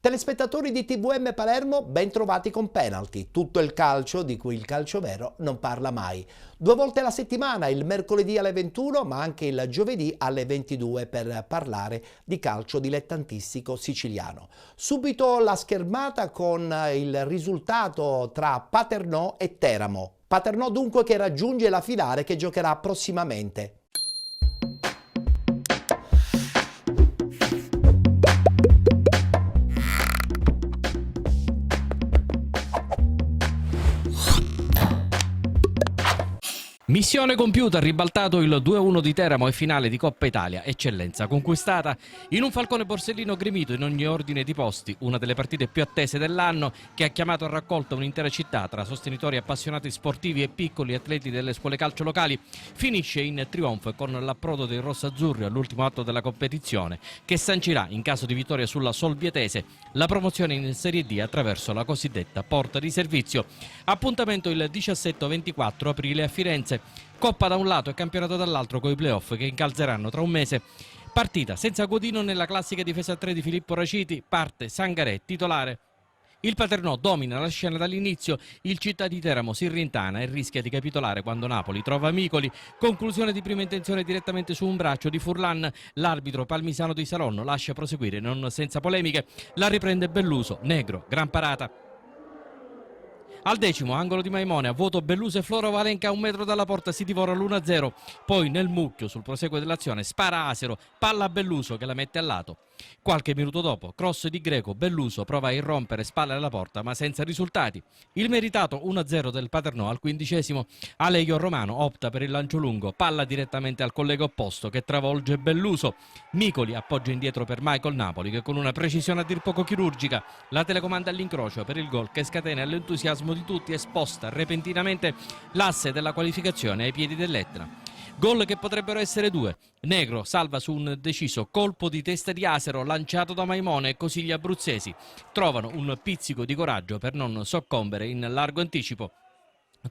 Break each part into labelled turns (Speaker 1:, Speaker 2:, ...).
Speaker 1: Telespettatori di TVM Palermo, ben trovati con Penalty, tutto il calcio di cui il calcio vero non parla mai. 2 volte alla settimana, il mercoledì alle 21 ma anche il giovedì alle 22 per parlare di calcio dilettantistico siciliano. Subito la schermata con il risultato tra Paternò e Teramo. Paternò dunque che raggiunge la finale che giocherà prossimamente.
Speaker 2: Missione compiuta, ribaltato il 2-1 di Teramo e finale di Coppa Italia, eccellenza conquistata in un falcone borsellino gremito in ogni ordine di posti, una delle partite più attese dell'anno che ha chiamato a raccolta un'intera città tra sostenitori appassionati sportivi e piccoli atleti delle scuole calcio locali, finisce in trionfo con l'approdo dei rossazzurri all'ultimo atto della competizione che sancirà in caso di vittoria sulla Solvietese la promozione in Serie D attraverso la cosiddetta porta di servizio. Appuntamento il 17-24 aprile a Firenze. Coppa da un lato e campionato dall'altro coi playoff che incalzeranno tra un mese. Partita senza Godino nella classica difesa a 3 di Filippo Raciti, parte Sangaré titolare. Il Paternò domina la scena dall'inizio, il Città di Teramo si rintana e rischia di capitolare quando Napoli trova Micoli. Conclusione di prima intenzione direttamente su un braccio di Furlan, l'arbitro Palmisano di Salonno lascia proseguire non senza polemiche, la riprende Belluso, Negro, gran parata. Al 10° angolo di Maimone, a vuoto Belluso e Floro Valenca a 1 metro dalla porta si divora l'1-0. Poi nel mucchio sul proseguo dell'azione spara Asero, palla a Belluso che la mette a lato. Qualche minuto dopo, cross di Greco, Belluso prova a irrompere spalle alla porta ma senza risultati. Il meritato 1-0 del Paternò al 15°, Aleio Romano opta per il lancio lungo, palla direttamente al collega opposto che travolge Belluso. Micoli appoggia indietro per Michael Napoli che con una precisione a dir poco chirurgica la telecomanda all'incrocio per il gol che scatena l'entusiasmo di tutti e sposta repentinamente l'asse della qualificazione ai piedi dell'Etna. Gol che potrebbero essere 2. Negro salva su un deciso colpo di testa di Asero lanciato da Maimone e così gli abruzzesi trovano un pizzico di coraggio per non soccombere in largo anticipo.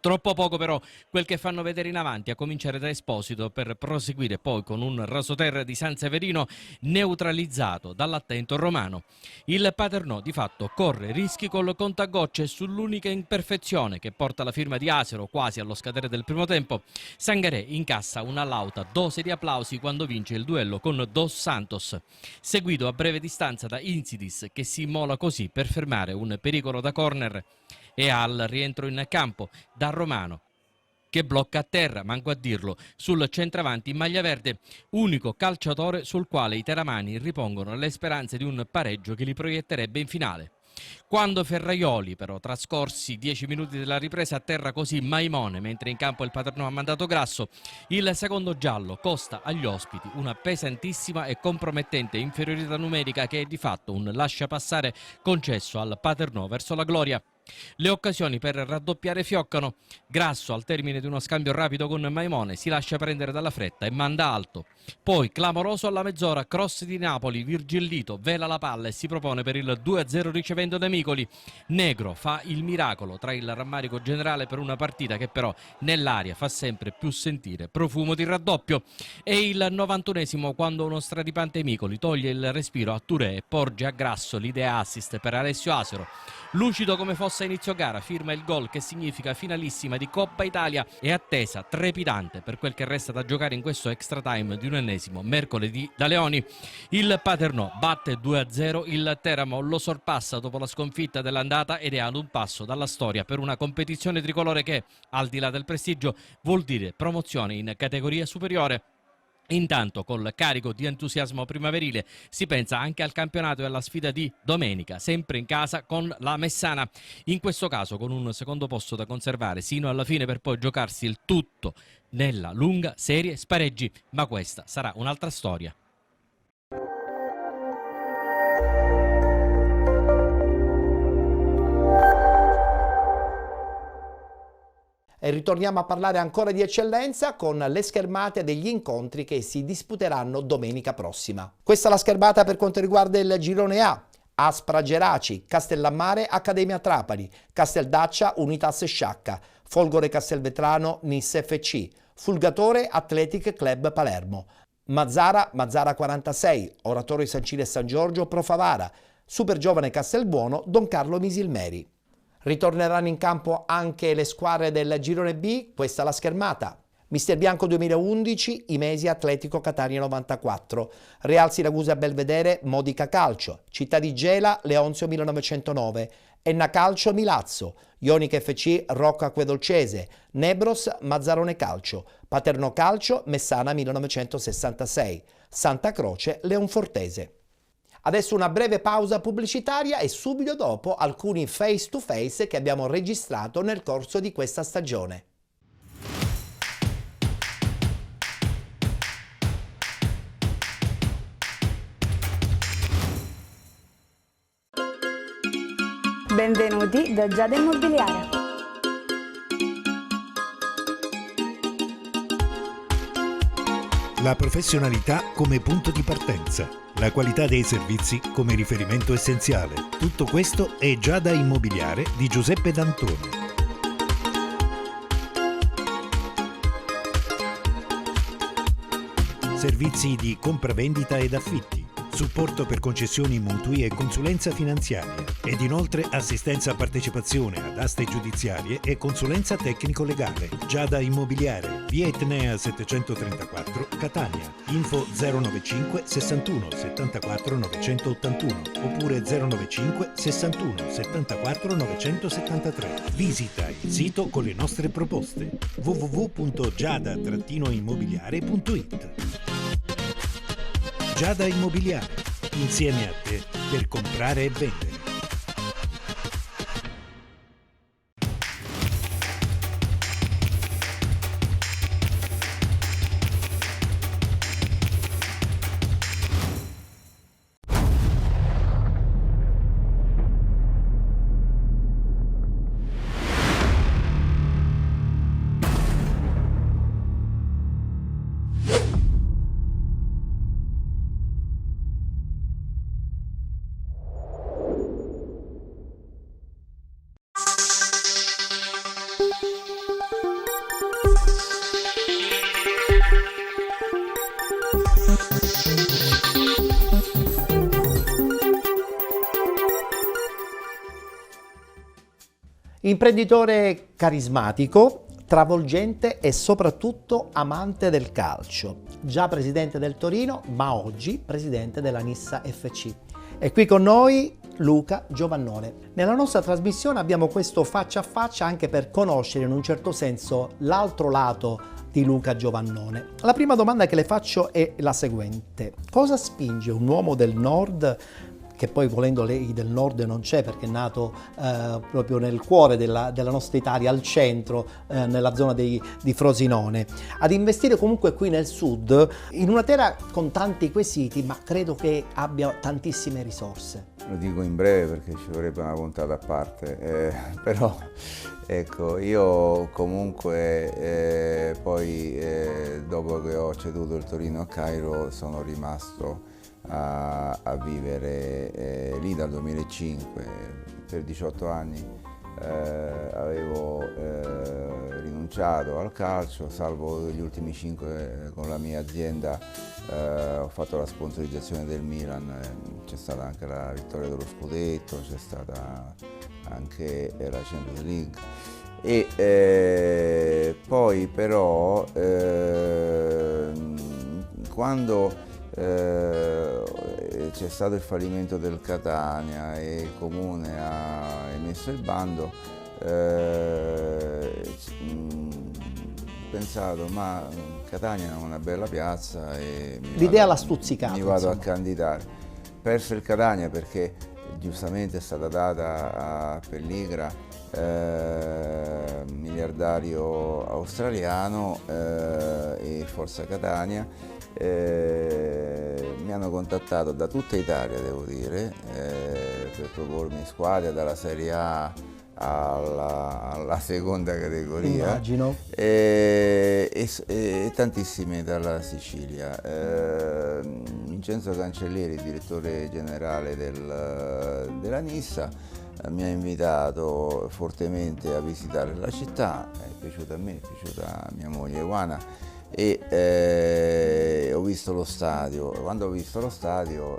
Speaker 2: Troppo poco però quel che fanno vedere in avanti, a cominciare da Esposito per proseguire poi con un rasoterra di San Severino neutralizzato dall'attento Romano. Il Paternò di fatto corre rischi col contagocce sull'unica imperfezione che porta la firma di Asero quasi allo scadere del primo tempo. Sangaré incassa una lauta dose di applausi quando vince il duello con Dos Santos, seguito a breve distanza da Insidis che si immola così per fermare un pericolo da corner. E al rientro in campo da Romano che blocca a terra, manco a dirlo, sul centravanti in maglia verde, unico calciatore sul quale i teramani ripongono le speranze di un pareggio che li proietterebbe in finale. Quando Ferraioli però, trascorsi 10 minuti della ripresa, atterra così Maimone mentre in campo il Paternò ha mandato Grasso, il secondo giallo costa agli ospiti una pesantissima e compromettente inferiorità numerica che è di fatto un lasciapassare concesso al Paternò verso la gloria. Le occasioni per raddoppiare fioccano. Grasso al termine di uno scambio rapido con Maimone si lascia prendere dalla fretta e manda alto. Poi clamoroso alla mezz'ora, cross di Napoli, Virgillito vela la palla e si propone per il 2-0 ricevendo da Micoli. Negro fa il miracolo tra il rammarico generale per una partita che però nell'aria fa sempre più sentire profumo di raddoppio. E il 91° quando uno straripante Micoli toglie il respiro a Touré e porge a Grasso l'idea assist per Alessio Asero. Lucido come fosse a inizio gara, firma il gol che significa finalissima di Coppa Italia e attesa trepidante per quel che resta da giocare in questo extra time di un ennesimo mercoledì da Leoni. Il Paternò batte 2-0, il Teramo lo sorpassa dopo la sconfitta dell'andata ed è ad un passo dalla storia per una competizione tricolore che, al di là del prestigio, vuol dire promozione in categoria superiore. Intanto, col carico di entusiasmo primaverile, si pensa anche al campionato e alla sfida di domenica, sempre in casa con la Messana. In questo caso con un secondo posto da conservare sino alla fine per poi giocarsi il tutto nella lunga serie spareggi. Ma questa sarà un'altra storia.
Speaker 1: E ritorniamo a parlare ancora di eccellenza con le schermate degli incontri che si disputeranno domenica prossima. Questa è la schermata per quanto riguarda il girone A. Aspra Geraci, Castellammare Accademia Trapani, Casteldaccia Unitas Sciacca, Folgore Castelvetrano Nis FC, Fulgatore Athletic Club Palermo, Mazzara 46, Oratorio San Cile e San Giorgio Pro Favara, Supergiovane Castelbuono Don Carlo Misilmeri. Ritorneranno in campo anche le squadre del girone B, questa è la schermata. Mister Bianco 2011, Imesi Atletico Catania 94, Real Siracusa Belvedere Modica Calcio, Città di Gela Leonzio 1909, Enna Calcio Milazzo, Ionica FC Rocca Acquedolcese, Nebros Mazzarone Calcio, Paterno Calcio Messana 1966, Santa Croce Leonfortese. Adesso una breve pausa pubblicitaria e subito dopo alcuni face to face che abbiamo registrato nel corso di questa stagione.
Speaker 3: Benvenuti da Giada Immobiliare.
Speaker 4: La professionalità come punto di partenza, la qualità dei servizi come riferimento essenziale. Tutto questo è Giada Immobiliare di Giuseppe D'Antoni. Servizi di compravendita ed affitti, supporto per concessioni mutui e consulenza finanziaria ed inoltre assistenza a partecipazione ad aste giudiziarie e consulenza tecnico-legale. Giada Immobiliare, via Etnea 734, Catania. Info 095 61 74 981 oppure 095 61 74 973. Visita il sito con le nostre proposte www.giada-immobiliare.it. Giada Immobiliare, insieme a te per comprare e vendere.
Speaker 1: Imprenditore carismatico, travolgente e soprattutto amante del calcio. Già presidente del Torino, ma oggi presidente della Nissa FC. E qui con noi Luca Giovannone. Nella nostra trasmissione abbiamo questo faccia a faccia anche per conoscere in un certo senso l'altro lato di Luca Giovannone. La prima domanda che le faccio è la seguente: cosa spinge un uomo del nord, che poi volendo lei del nord non c'è perché è nato proprio nel cuore della nostra Italia, al centro, nella zona di Frosinone, ad investire comunque qui nel sud, in una terra con tanti quesiti, ma credo che abbia tantissime risorse?
Speaker 5: Lo dico in breve perché ci vorrebbe una puntata a parte, però ecco, io comunque poi dopo che ho ceduto il Torino a Cairo sono rimasto a vivere lì dal 2005 per 18 anni. Avevo rinunciato al calcio, salvo gli ultimi 5 con la mia azienda. Ho fatto la sponsorizzazione del Milan, c'è stata anche la vittoria dello scudetto, c'è stata anche la Champions League e poi però quando c'è stato il fallimento del Catania e il Comune ha emesso il bando, pensato, ma Catania è una bella piazza e
Speaker 1: L'idea l'ha stuzzicato,
Speaker 5: mi vado a
Speaker 1: insomma.
Speaker 5: candidare. Perso il Catania perché giustamente è stata data a Pelligra, miliardario australiano, e Forza Catania. Mi hanno contattato da tutta Italia, devo dire, per propormi squadre dalla Serie A alla seconda categoria.
Speaker 1: Immagino.
Speaker 5: E tantissime dalla Sicilia. Vincenzo Cancellieri, direttore generale della Nissa, mi ha invitato fortemente a visitare la città, è piaciuta a me, è piaciuta a mia moglie Ioana, e ho visto lo stadio. Quando ho visto lo stadio,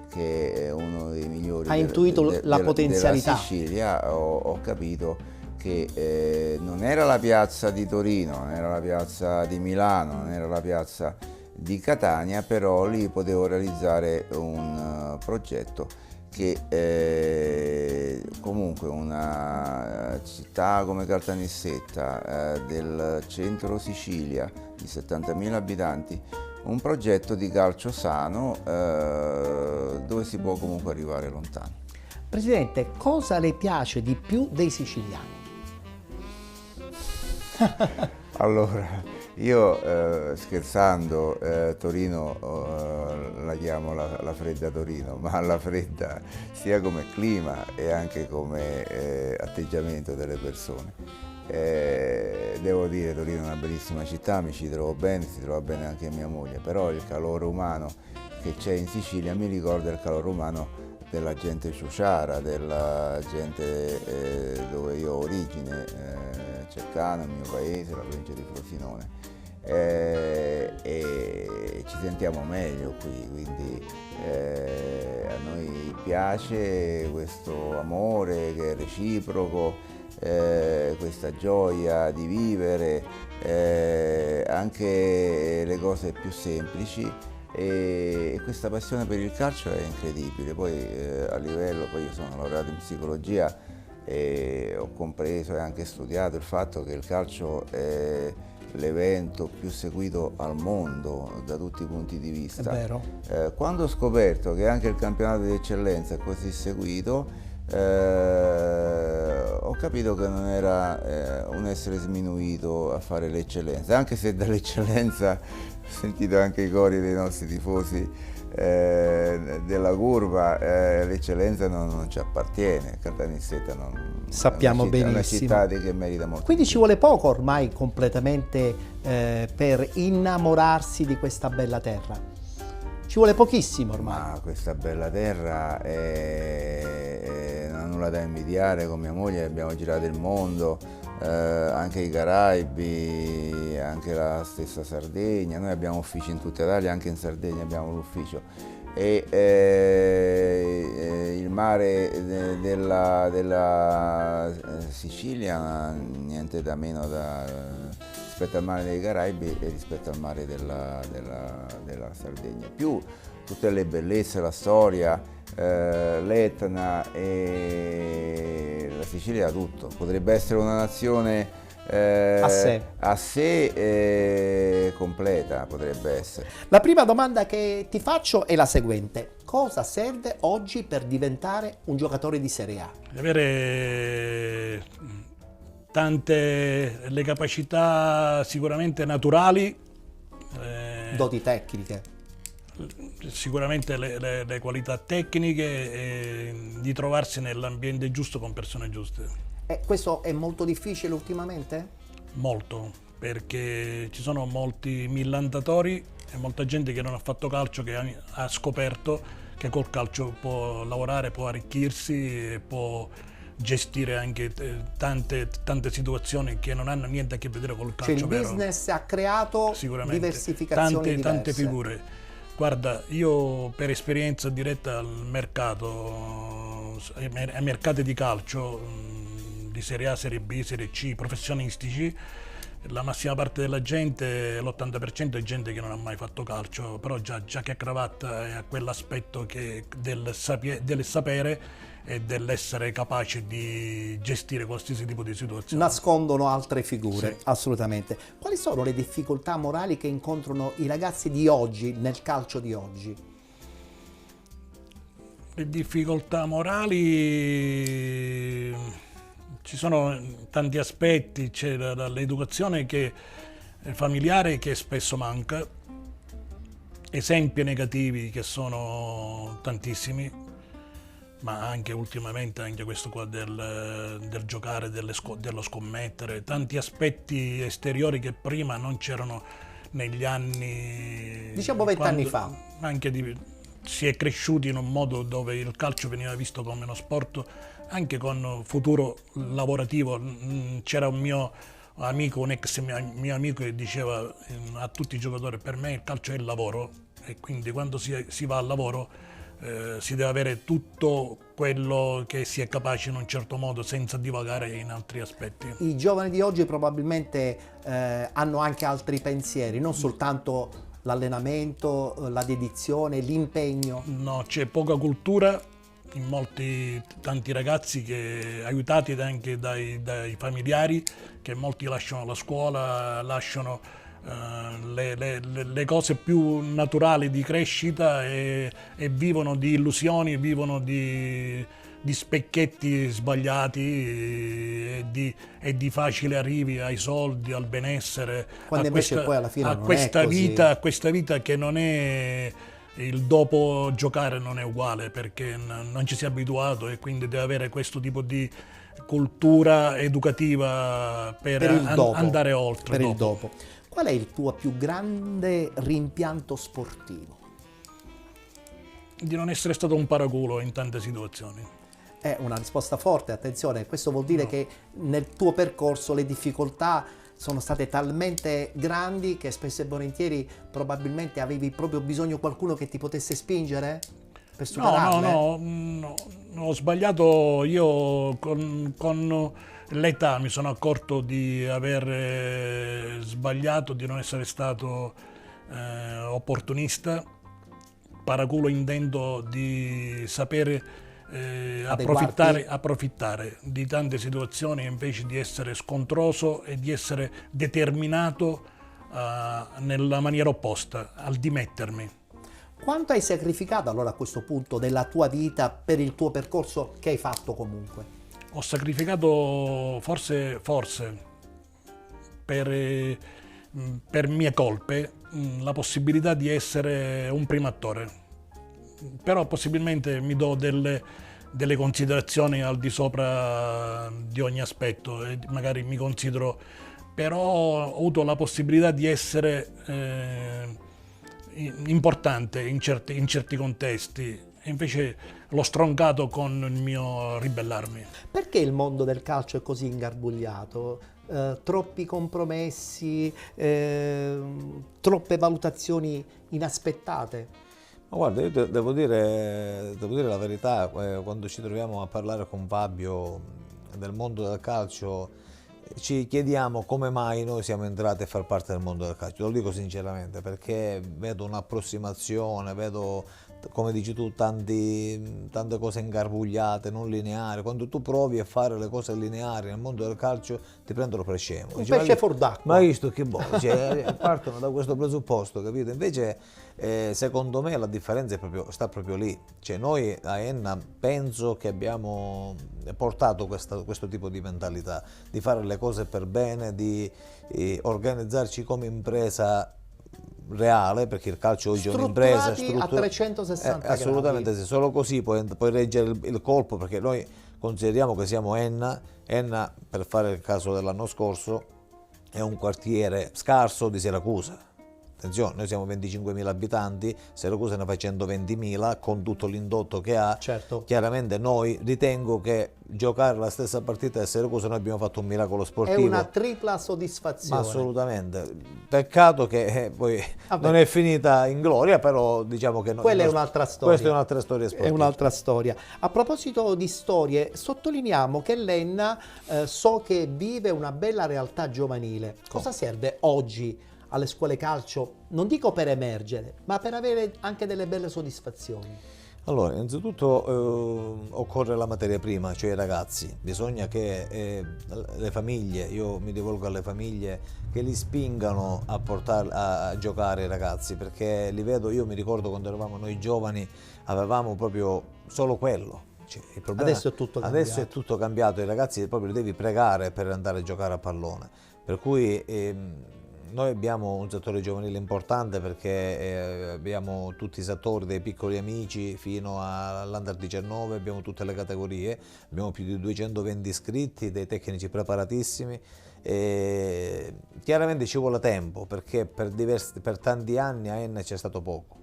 Speaker 5: che è uno dei migliori
Speaker 1: Ha intuito la potenzialità
Speaker 5: della Sicilia, ho capito che non era la piazza di Torino, non era la piazza di Milano, non era la piazza di Catania, però lì potevo realizzare un progetto che comunque una città come Caltanissetta, del centro Sicilia, di 70.000 abitanti, un progetto di calcio sano, dove si può comunque arrivare lontano.
Speaker 1: Presidente, cosa le piace di più dei siciliani?
Speaker 5: Allora, io scherzando, Torino la chiamo la fredda Torino, ma la fredda sia come clima e anche come atteggiamento delle persone. Devo dire, Torino è una bellissima città, mi ci trovo bene, si trova bene anche mia moglie, però il calore umano che c'è in Sicilia mi ricorda il calore umano della gente ciuciara, della gente dove io ho origine, Cercano, il mio paese, la provincia di Frosinone, e ci sentiamo meglio qui, quindi a noi piace questo amore che è reciproco, questa gioia di vivere, anche le cose più semplici, e questa passione per il calcio è incredibile. Poi a livello, poi io sono laureato in psicologia e ho compreso e anche studiato il fatto che il calcio è l'evento più seguito al mondo da tutti i punti di vista.
Speaker 1: È vero.
Speaker 5: Quando ho scoperto che anche il campionato di eccellenza è così seguito, ho capito che non era un essere sminuito a fare l'eccellenza, anche se dall'eccellenza ho sentito anche i cori dei nostri tifosi della curva, l'eccellenza non ci appartiene, Caltanissetta non
Speaker 1: Sappiamo
Speaker 5: è una
Speaker 1: benissimo.
Speaker 5: città che merita molto.
Speaker 1: Quindi ci vuole poco ormai completamente per innamorarsi di questa bella terra. Ci vuole pochissimo ormai.
Speaker 5: Ma questa bella terra non ha nulla da invidiare. Con mia moglie abbiamo girato il mondo, anche i Caraibi, anche la stessa Sardegna. Noi abbiamo uffici in tutta Italia, anche in Sardegna abbiamo l'ufficio. E il mare della Sicilia niente da meno rispetto al mare dei Caraibi e rispetto al mare della Sardegna. Più tutte le bellezze, la storia, l'Etna, e la Sicilia ha tutto. Potrebbe essere una nazione a sé completa, potrebbe essere.
Speaker 1: La prima domanda che ti faccio è la seguente. Cosa serve oggi per diventare un giocatore di Serie A?
Speaker 6: Avere tante le capacità sicuramente naturali,
Speaker 1: Doti tecniche.
Speaker 6: sicuramente le qualità tecniche, e di trovarsi nell'ambiente giusto con persone giuste.
Speaker 1: Questo è molto difficile ultimamente?
Speaker 6: Molto, perché ci sono molti millantatori e molta gente che non ha fatto calcio, che ha scoperto che col calcio può lavorare, può arricchirsi, può gestire anche tante situazioni che non hanno niente a che vedere col calcio.
Speaker 1: Cioè il
Speaker 6: vero.
Speaker 1: business ha creato diversificazioni diverse.
Speaker 6: Tante figure. Guarda, io per esperienza diretta al mercato, ai mercati di calcio, di Serie A, Serie B, Serie C, professionistici, la massima parte della gente, l'80% è gente che non ha mai fatto calcio, però già che cravatta ha quell'aspetto del sapere e dell'essere capace di gestire qualsiasi tipo di situazione.
Speaker 1: Nascondono altre figure,
Speaker 6: Sì.
Speaker 1: assolutamente. Quali sono le difficoltà morali che incontrano i ragazzi di oggi, nel calcio di oggi?
Speaker 6: Le difficoltà morali, ci sono tanti aspetti, c'è l'educazione familiare che spesso manca, esempi negativi che sono tantissimi, ma anche ultimamente anche questo qua del giocare, dello scommettere, tanti aspetti esteriori che prima non c'erano negli anni...
Speaker 1: Diciamo 20 anni fa.
Speaker 6: Si è cresciuti in un modo dove il calcio veniva visto come uno sport anche con futuro lavorativo. C'era un mio amico, un ex mio amico, che diceva a tutti i giocatori: per me il calcio è il lavoro, e quindi quando si va al lavoro si deve avere tutto quello che si è capace in un certo modo, senza divagare in altri aspetti.
Speaker 1: I giovani di oggi probabilmente hanno anche altri pensieri, non soltanto l'allenamento, la dedizione, l'impegno.
Speaker 6: No, c'è poca cultura in tanti ragazzi, che aiutati anche dai familiari, che molti lasciano la scuola, lasciano le cose più naturali di crescita e vivono di illusioni, vivono di specchietti sbagliati e di facili arrivi ai soldi, al benessere,
Speaker 1: Quando invece poi alla fine
Speaker 6: a
Speaker 1: non
Speaker 6: questa
Speaker 1: è così.
Speaker 6: vita, questa vita che non è... Il dopo giocare non è uguale, perché non ci si è abituato, e quindi deve avere questo tipo di cultura educativa per
Speaker 1: il dopo,
Speaker 6: andare oltre.
Speaker 1: Per il dopo. Qual è il tuo più grande rimpianto sportivo?
Speaker 6: Di non essere stato un paraculo in tante situazioni.
Speaker 1: È una risposta forte, attenzione, questo vuol dire che nel tuo percorso le difficoltà sono state talmente grandi che spesso e volentieri probabilmente avevi proprio bisogno di qualcuno che ti potesse spingere per superarle?
Speaker 6: No, ho sbagliato io con l'età, mi sono accorto di aver sbagliato, di non essere stato opportunista. Paraculo intendo di sapere approfittare di tante situazioni, invece di essere scontroso e di essere determinato nella maniera opposta, al dimettermi.
Speaker 1: Quanto hai sacrificato allora a questo punto della tua vita per il tuo percorso che hai fatto comunque?
Speaker 6: Ho sacrificato forse per mie colpe la possibilità di essere un primo attore. Però possibilmente mi do delle considerazioni al di sopra di ogni aspetto, e magari mi considero, però ho avuto la possibilità di essere importante in certi contesti, e invece l'ho stroncato con il mio ribellarmi.
Speaker 1: Perché il mondo del calcio è così ingarbugliato? Troppi compromessi, troppe valutazioni inaspettate?
Speaker 7: Ma guarda, io devo dire la verità, quando ci troviamo a parlare con Fabio del mondo del calcio, ci chiediamo come mai noi siamo entrati a far parte del mondo del calcio. Lo dico sinceramente, perché vedo un'approssimazione, vedo, come dici tu, tante cose ingarbugliate, non lineari. Quando tu provi a fare le cose lineari nel mondo del calcio ti prendono per scemo.
Speaker 1: Un pesce fuor d'acqua.
Speaker 7: Ma hai visto che buono, cioè, partono da questo presupposto, capito? Invece secondo me la differenza sta proprio lì. Cioè, noi a Enna penso che abbiamo portato questo tipo di mentalità, di fare le cose per bene, di organizzarci come impresa reale, perché il calcio oggi è un'impresa
Speaker 1: a 360 gradi.
Speaker 7: Assolutamente sì, solo così puoi reggere il colpo, perché noi consideriamo che siamo Enna, per fare il caso dell'anno scorso, è un quartiere scarso di Siracusa, attenzione, noi siamo 25.000 abitanti, Siracusa ne fa 120.000 con tutto l'indotto che ha.
Speaker 1: Certo.
Speaker 7: Chiaramente noi ritengo che giocare la stessa partita a Siracusa noi abbiamo fatto un miracolo
Speaker 1: È
Speaker 7: sportivo.
Speaker 1: una tripla
Speaker 7: Ma
Speaker 1: soddisfazione.
Speaker 7: assolutamente, peccato che poi
Speaker 1: Vabbè.
Speaker 7: non è finita in gloria, però diciamo che
Speaker 1: Quella è un'altra storia.
Speaker 7: Questa è un'altra storia
Speaker 1: È
Speaker 7: sportiva.
Speaker 1: un'altra storia. A proposito di storie, sottolineiamo che l'Enna so che vive una bella realtà giovanile. Cosa serve oggi alle scuole calcio? Non dico per emergere, ma per avere anche delle belle soddisfazioni.
Speaker 7: Allora, innanzitutto occorre la materia prima, cioè i ragazzi. Bisogna che le famiglie, io mi rivolgo alle famiglie, che li spingano a giocare i ragazzi, perché li vedo, io mi ricordo quando eravamo noi giovani, avevamo proprio solo quello. Cioè, il problema,
Speaker 1: Adesso è tutto cambiato.
Speaker 7: Adesso è tutto cambiato, i ragazzi proprio li devi pregare per andare a giocare a pallone. Per cui noi abbiamo un settore giovanile importante, perché abbiamo tutti i settori, dai piccoli amici fino all'Under 19, abbiamo tutte le categorie, abbiamo più di 220 iscritti, dei tecnici preparatissimi. Chiaramente ci vuole tempo, perché per tanti anni a Enna c'è stato poco.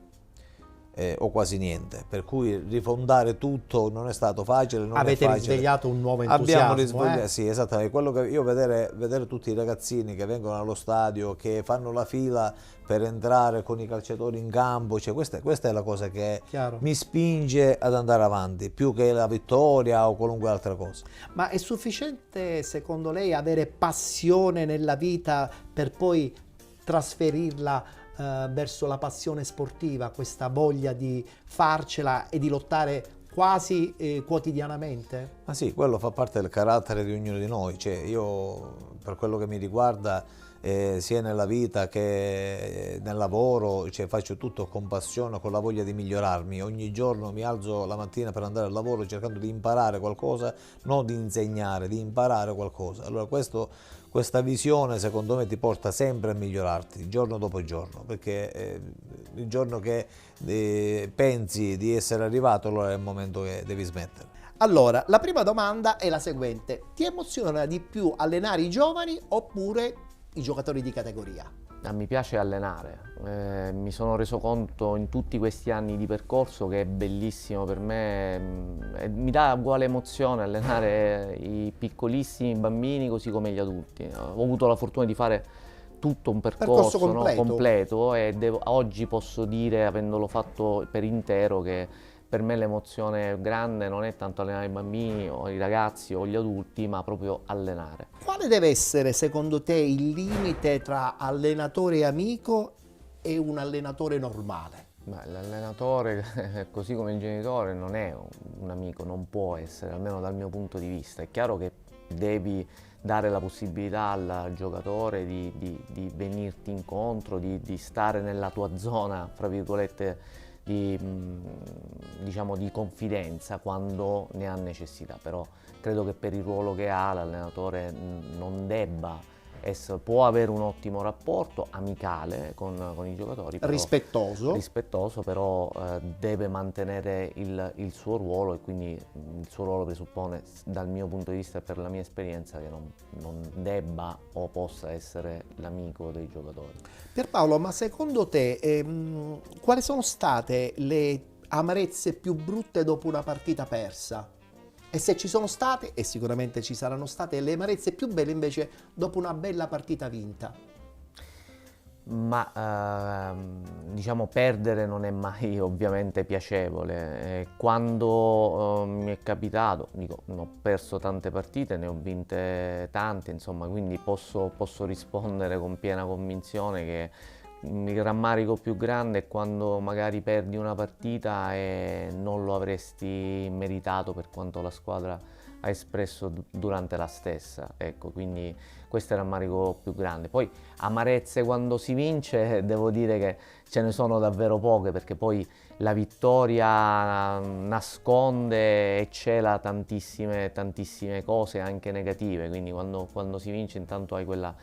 Speaker 7: O quasi niente, per cui rifondare tutto non è stato facile. Non
Speaker 1: Avete
Speaker 7: è facile.
Speaker 1: risvegliato un nuovo entusiasmo.
Speaker 7: Abbiamo risvegliato, sì, esattamente. Quello che io vedere tutti i ragazzini che vengono allo stadio, che fanno la fila per entrare con i calciatori in campo, cioè questa è la cosa che
Speaker 1: Chiaro.
Speaker 7: mi spinge ad andare avanti, più che la vittoria o qualunque altra cosa.
Speaker 1: Ma è sufficiente secondo lei avere passione nella vita per poi trasferirla verso la passione sportiva, questa voglia di farcela e di lottare quasi quotidianamente?
Speaker 7: Ma sì, quello fa parte del carattere di ognuno di noi, cioè io per quello che mi riguarda sia nella vita che nel lavoro, cioè, faccio tutto con passione, con la voglia di migliorarmi. Ogni giorno mi alzo la mattina per andare al lavoro cercando di imparare qualcosa, non di insegnare, di imparare qualcosa. Allora questa visione secondo me ti porta sempre a migliorarti giorno dopo giorno, perché il giorno che pensi di essere arrivato, allora è il momento che devi smettere.
Speaker 1: Allora, la prima domanda è la seguente: ti emoziona di più allenare i giovani oppure i giocatori di categoria?
Speaker 8: Mi piace allenare, mi sono reso conto in tutti questi anni di percorso che è bellissimo per me, mi dà uguale emozione allenare i piccolissimi bambini così come gli adulti. Ho avuto la fortuna di fare tutto un percorso
Speaker 1: completo.
Speaker 8: completo e oggi posso dire, avendolo fatto per intero, che per me l'emozione grande non è tanto allenare i bambini o i ragazzi o gli adulti, ma proprio allenare.
Speaker 1: Quale deve essere secondo te il limite tra allenatore amico e un allenatore normale?
Speaker 8: L'allenatore, così come il genitore, non è un amico, non può essere, almeno dal mio punto di vista. È chiaro che devi dare la possibilità al giocatore di venirti incontro, di stare nella tua zona, fra virgolette, diciamo di confidenza quando ne ha necessità, però credo che per il ruolo che ha l'allenatore non debba può avere un ottimo rapporto amicale con i giocatori, però, rispettoso, però deve mantenere il suo ruolo, e quindi il suo ruolo presuppone, dal mio punto di vista e per la mia esperienza, che non debba o possa essere l'amico dei giocatori.
Speaker 1: Pierpaolo, ma secondo te quali sono state le amarezze più brutte dopo una partita persa? E se ci sono state, e sicuramente ci saranno state, le amarezze più belle invece dopo una bella partita vinta?
Speaker 8: Ma diciamo, perdere non è mai ovviamente piacevole. Quando mi è capitato, dico, ho perso tante partite, ne ho vinte tante, insomma, quindi posso rispondere con piena convinzione che il rammarico più grande è quando magari perdi una partita e non lo avresti meritato per quanto la squadra ha espresso durante la stessa. Ecco, quindi questo è il rammarico più grande. Poi amarezze quando si vince, devo dire che ce ne sono davvero poche, perché poi la vittoria nasconde e cela tantissime cose anche negative, quindi quando si vince intanto hai quella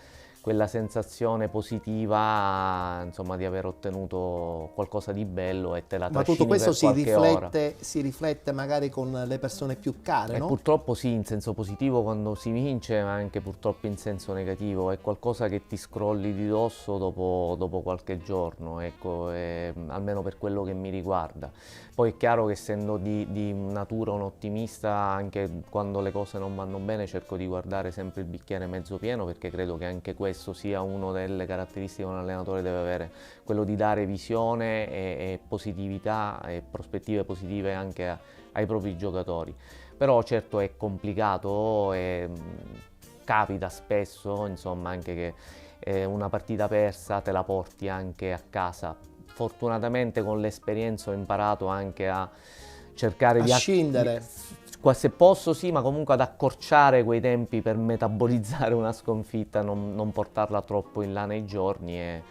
Speaker 8: quella sensazione positiva, insomma, di aver ottenuto qualcosa di bello e te la
Speaker 1: Ma
Speaker 8: trascini
Speaker 1: tutto questo
Speaker 8: per qualche ora.
Speaker 1: si riflette magari con le persone più care,
Speaker 8: E
Speaker 1: no?
Speaker 8: purtroppo sì, in senso positivo quando si vince, ma anche purtroppo in senso negativo. È qualcosa che ti scrolli di dosso dopo qualche giorno, ecco, almeno per quello che mi riguarda. Poi è chiaro che essendo di natura un ottimista, anche quando le cose non vanno bene cerco di guardare sempre il bicchiere mezzo pieno, perché credo che anche questo sia una delle caratteristiche che un allenatore deve avere, quello di dare visione e positività e prospettive positive anche ai propri giocatori. Però certo è complicato e capita spesso, insomma, anche che una partita persa te la porti anche a casa. Fortunatamente con l'esperienza ho imparato anche a cercare di
Speaker 1: scindere.
Speaker 8: Se posso sì, ma comunque ad accorciare quei tempi per metabolizzare una sconfitta, non portarla troppo in là nei giorni, e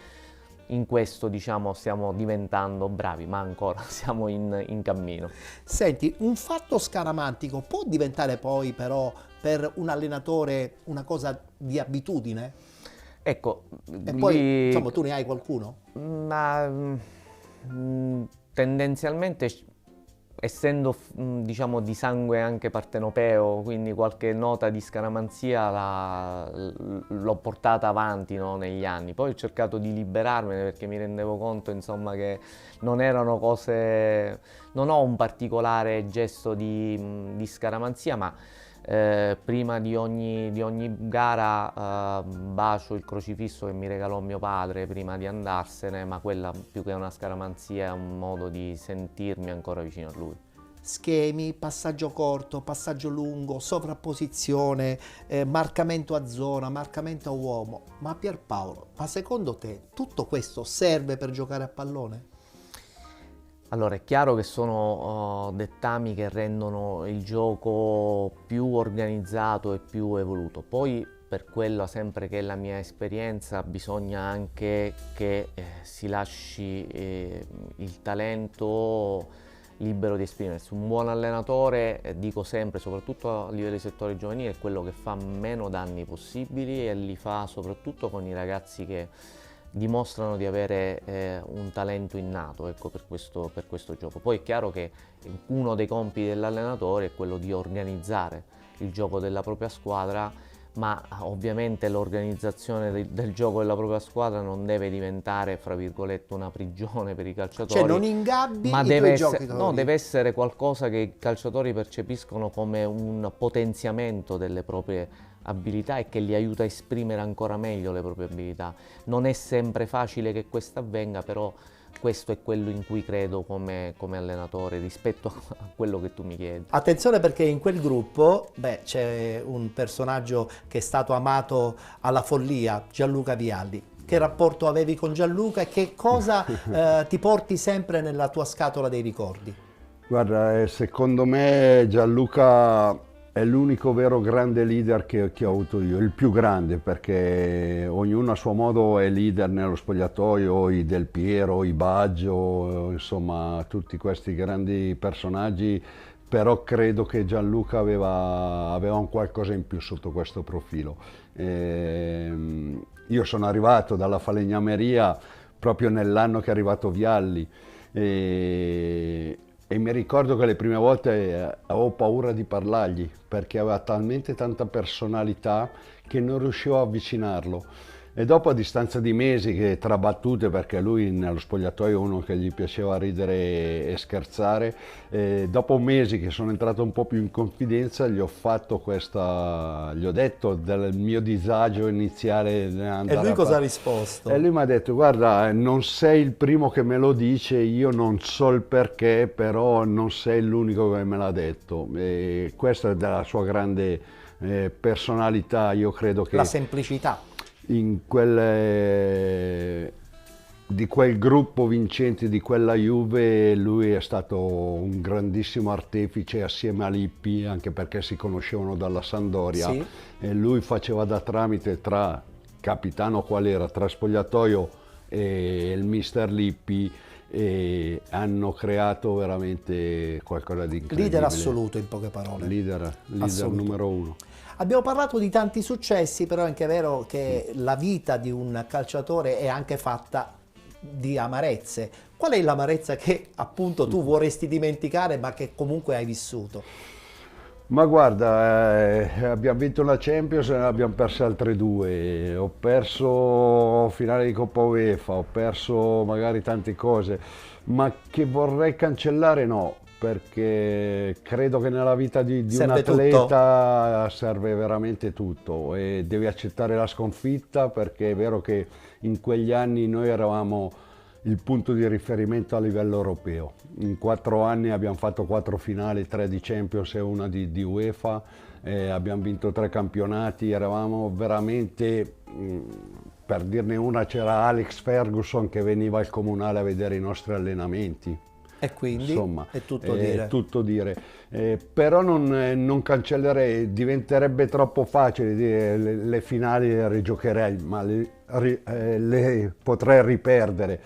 Speaker 8: in questo diciamo stiamo diventando bravi, ma ancora siamo in cammino.
Speaker 1: Senti, un fatto scaramantico può diventare poi però per un allenatore una cosa di abitudine?
Speaker 8: Ecco,
Speaker 1: E poi insomma tu ne hai qualcuno?
Speaker 8: Ma tendenzialmente, essendo diciamo di sangue anche partenopeo, quindi qualche nota di scaramanzia l'ho portata avanti, no, negli anni. Poi ho cercato di liberarmene perché mi rendevo conto, insomma, che non erano cose, non ho un particolare gesto di scaramanzia, ma prima di ogni gara bacio il crocifisso che mi regalò mio padre prima di andarsene, ma quella più che una scaramanzia è un modo di sentirmi ancora vicino a lui.
Speaker 1: Schemi, passaggio corto, passaggio lungo, sovrapposizione, marcamento a zona, marcamento a uomo. Ma Pierpaolo, ma secondo te tutto questo serve per giocare a pallone?
Speaker 8: Allora, è chiaro che sono dettami che rendono il gioco più organizzato e più evoluto. Poi, per quello sempre che è la mia esperienza, bisogna anche che si lasci il talento libero di esprimersi. Un buon allenatore, dico sempre, soprattutto a livello di settore giovanile, è quello che fa meno danni possibili e li fa soprattutto con i ragazzi che dimostrano di avere un talento innato, ecco, per questo gioco. Poi è chiaro che uno dei compiti dell'allenatore è quello di organizzare il gioco della propria squadra, ma ovviamente l'organizzazione del gioco della propria squadra non deve diventare, fra virgolette, una prigione per i calciatori.
Speaker 1: Cioè non ingabbi
Speaker 8: ma
Speaker 1: i
Speaker 8: deve
Speaker 1: tuoi giocatori.
Speaker 8: No, deve essere qualcosa che i calciatori percepiscono come un potenziamento delle proprie abilità e che li aiuta a esprimere ancora meglio le proprie abilità. Non è sempre facile che questo avvenga, però questo è quello in cui credo come allenatore rispetto a quello che tu mi chiedi.
Speaker 1: Attenzione, perché in quel gruppo c'è un personaggio che è stato amato alla follia, Gianluca Vialli. Che rapporto avevi con Gianluca e che cosa ti porti sempre nella tua scatola dei ricordi?
Speaker 9: Guarda, secondo me Gianluca è l'unico vero grande leader che ho avuto io, il più grande, perché ognuno a suo modo è leader nello spogliatoio, i Del Piero, i Baggio, insomma tutti questi grandi personaggi, però credo che Gianluca aveva un qualcosa in più sotto questo profilo. Io sono arrivato dalla falegnameria proprio nell'anno che è arrivato Vialli, e mi ricordo che le prime volte avevo paura di parlargli perché aveva talmente tanta personalità che non riuscivo a avvicinarlo. E dopo, a distanza di mesi, che tra battute, perché lui nello spogliatoio è uno che gli piaceva ridere e scherzare, dopo mesi che sono entrato un po' più in confidenza, gli ho detto del mio disagio iniziale.
Speaker 1: E lui cosa ha risposto?
Speaker 9: E lui mi ha detto: guarda, non sei il primo che me lo dice, io non so il perché, però non sei l'unico che me l'ha detto. E questa è della sua grande personalità, io credo che...
Speaker 1: La semplicità.
Speaker 9: Di quel gruppo vincente di quella Juve, lui è stato un grandissimo artefice assieme a Lippi, anche perché si conoscevano dalla Sampdoria, sì. E lui faceva da tramite tra capitano qual era, tra spogliatoio e il mister Lippi, e hanno creato veramente qualcosa di incredibile.
Speaker 1: Leader assoluto, in poche parole.
Speaker 9: Leader numero uno.
Speaker 1: Abbiamo parlato di tanti successi, però è anche vero che la vita di un calciatore è anche fatta di amarezze. Qual è l'amarezza che appunto tu vorresti dimenticare ma che comunque hai vissuto?
Speaker 9: Ma guarda, abbiamo vinto una Champions e ne abbiamo perse altre due. Ho perso finale di Coppa UEFA, ho perso magari tante cose, ma che vorrei cancellare no, perché credo che nella vita di un
Speaker 1: Serve
Speaker 9: atleta serve veramente tutto e devi accettare la sconfitta, perché è vero che in quegli anni noi eravamo il punto di riferimento a livello europeo. In 4 anni abbiamo fatto 4 finali, 3 di Champions e una di UEFA, abbiamo vinto 3 campionati, eravamo veramente, per dirne una, c'era Alex Ferguson che veniva al Comunale a vedere i nostri allenamenti.
Speaker 1: E quindi
Speaker 9: Insomma,
Speaker 1: è tutto dire.
Speaker 9: È tutto dire. Però non cancellerei, diventerebbe troppo facile dire le finali le rigiocherei, ma le potrei riperdere.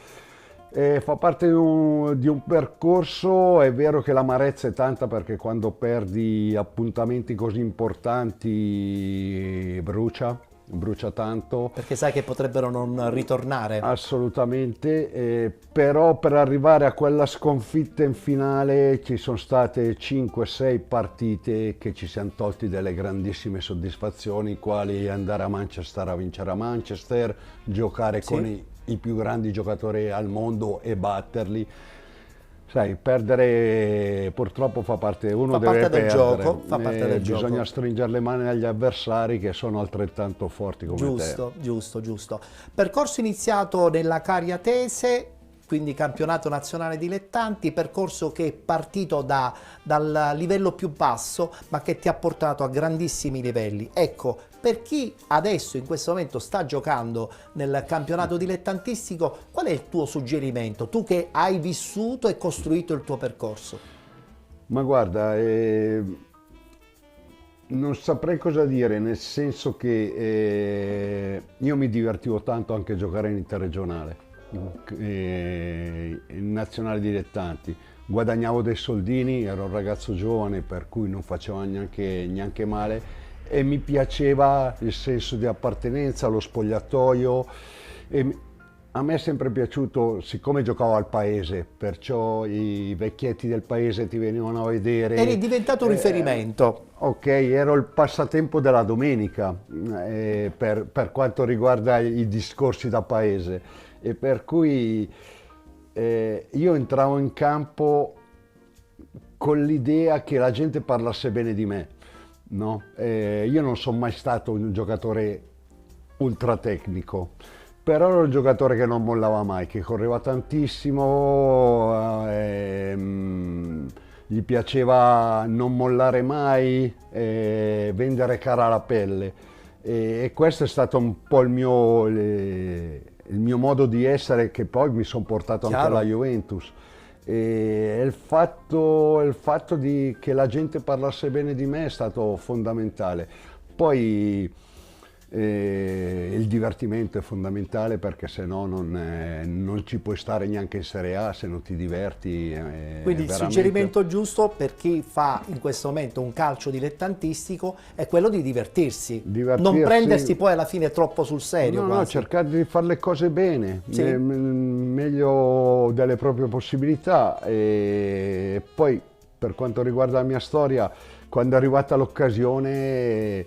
Speaker 9: Fa parte di un percorso, è vero che l'amarezza è tanta perché quando perdi appuntamenti così importanti brucia tanto.
Speaker 1: Perché sai che potrebbero non ritornare.
Speaker 9: Assolutamente, però per arrivare a quella sconfitta in finale ci sono state 5-6 partite che ci siamo tolti delle grandissime soddisfazioni, quali andare a Manchester a vincere a Manchester, giocare con i più grandi giocatori al mondo e batterli. Sai, perdere purtroppo fa parte, uno deve perdere,
Speaker 1: fa parte del gioco.
Speaker 9: Bisogna stringere le mani agli avversari che sono altrettanto forti come te.
Speaker 1: Giusto. Percorso iniziato nella Cariatese, quindi campionato nazionale dilettanti, percorso che è partito dal livello più basso ma che ti ha portato a grandissimi livelli. Ecco, per chi adesso in questo momento sta giocando nel campionato dilettantistico, qual è il tuo suggerimento? Tu che hai vissuto e costruito il tuo percorso.
Speaker 9: Ma guarda, non saprei cosa dire, nel senso che io mi divertivo tanto anche a giocare in interregionale. In nazionale dilettanti guadagnavo dei soldini, ero un ragazzo giovane per cui non faceva neanche male e mi piaceva il senso di appartenenza, lo spogliatoio e a me è sempre piaciuto, siccome giocavo al paese, perciò i vecchietti del paese ti venivano a vedere.
Speaker 1: Eri diventato un riferimento.
Speaker 9: Ok, ero il passatempo della domenica per quanto riguarda i discorsi da paese. E per cui io entravo in campo con l'idea che la gente parlasse bene di me, no? Io non sono mai stato un giocatore ultra tecnico, però ero un giocatore che non mollava mai, che correva tantissimo, gli piaceva non mollare mai, vendere cara la pelle e questo è stato un po' il mio modo di essere, che poi mi sono portato anche alla Juventus. E il fatto che la gente parlasse bene di me è stato fondamentale. Poi il divertimento è fondamentale, perché se no non ci puoi stare neanche in Serie A se non ti diverti.
Speaker 1: Quindi il suggerimento giusto per chi fa in questo momento un calcio dilettantistico è quello di divertirsi. Non prendersi poi alla fine troppo sul serio.
Speaker 9: No, cercare di fare le cose bene, meglio delle proprie possibilità. E poi per quanto riguarda la mia storia, quando è arrivata l'occasione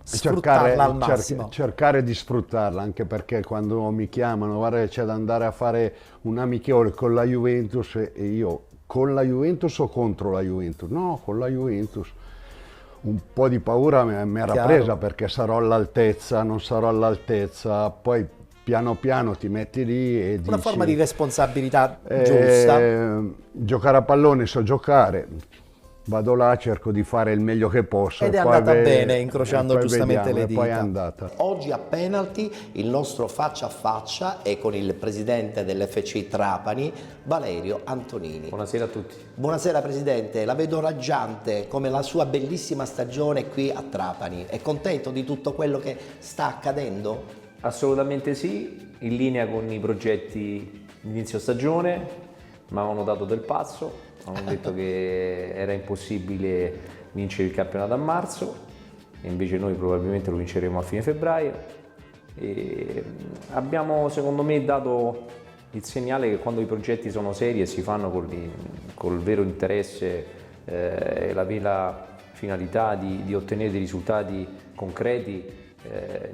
Speaker 1: sfruttarla al massimo.
Speaker 9: Cercare di sfruttarla, anche perché quando mi chiamano, guarda, c'è da andare a fare un amichevole con la Juventus, e io con la Juventus o contro la Juventus? No, con la Juventus. Un po' di paura mi era presa, perché sarò all'altezza, non sarò all'altezza, poi piano piano ti metti lì e dici...
Speaker 1: Una forma di responsabilità giusta.
Speaker 9: Giocare a pallone so giocare. Vado là, cerco di fare il meglio che posso.
Speaker 1: Ed è andata bene, incrociando giustamente le dita.
Speaker 9: Poi è andata.
Speaker 1: Oggi a penalty il nostro faccia a faccia è con il presidente dell'FC Trapani, Valerio Antonini.
Speaker 10: Buonasera a tutti.
Speaker 1: Buonasera Presidente, la vedo raggiante come la sua bellissima stagione qui a Trapani. È contento di tutto quello che sta accadendo?
Speaker 10: Assolutamente sì, in linea con i progetti di inizio stagione. mi avevano dato del pazzo, hanno detto che era impossibile vincere il campionato a marzo, e invece noi probabilmente lo vinceremo a fine febbraio. E abbiamo, secondo me, dato il segnale che quando i progetti sono seri e si fanno col vero interesse e la vera finalità di ottenere dei risultati concreti,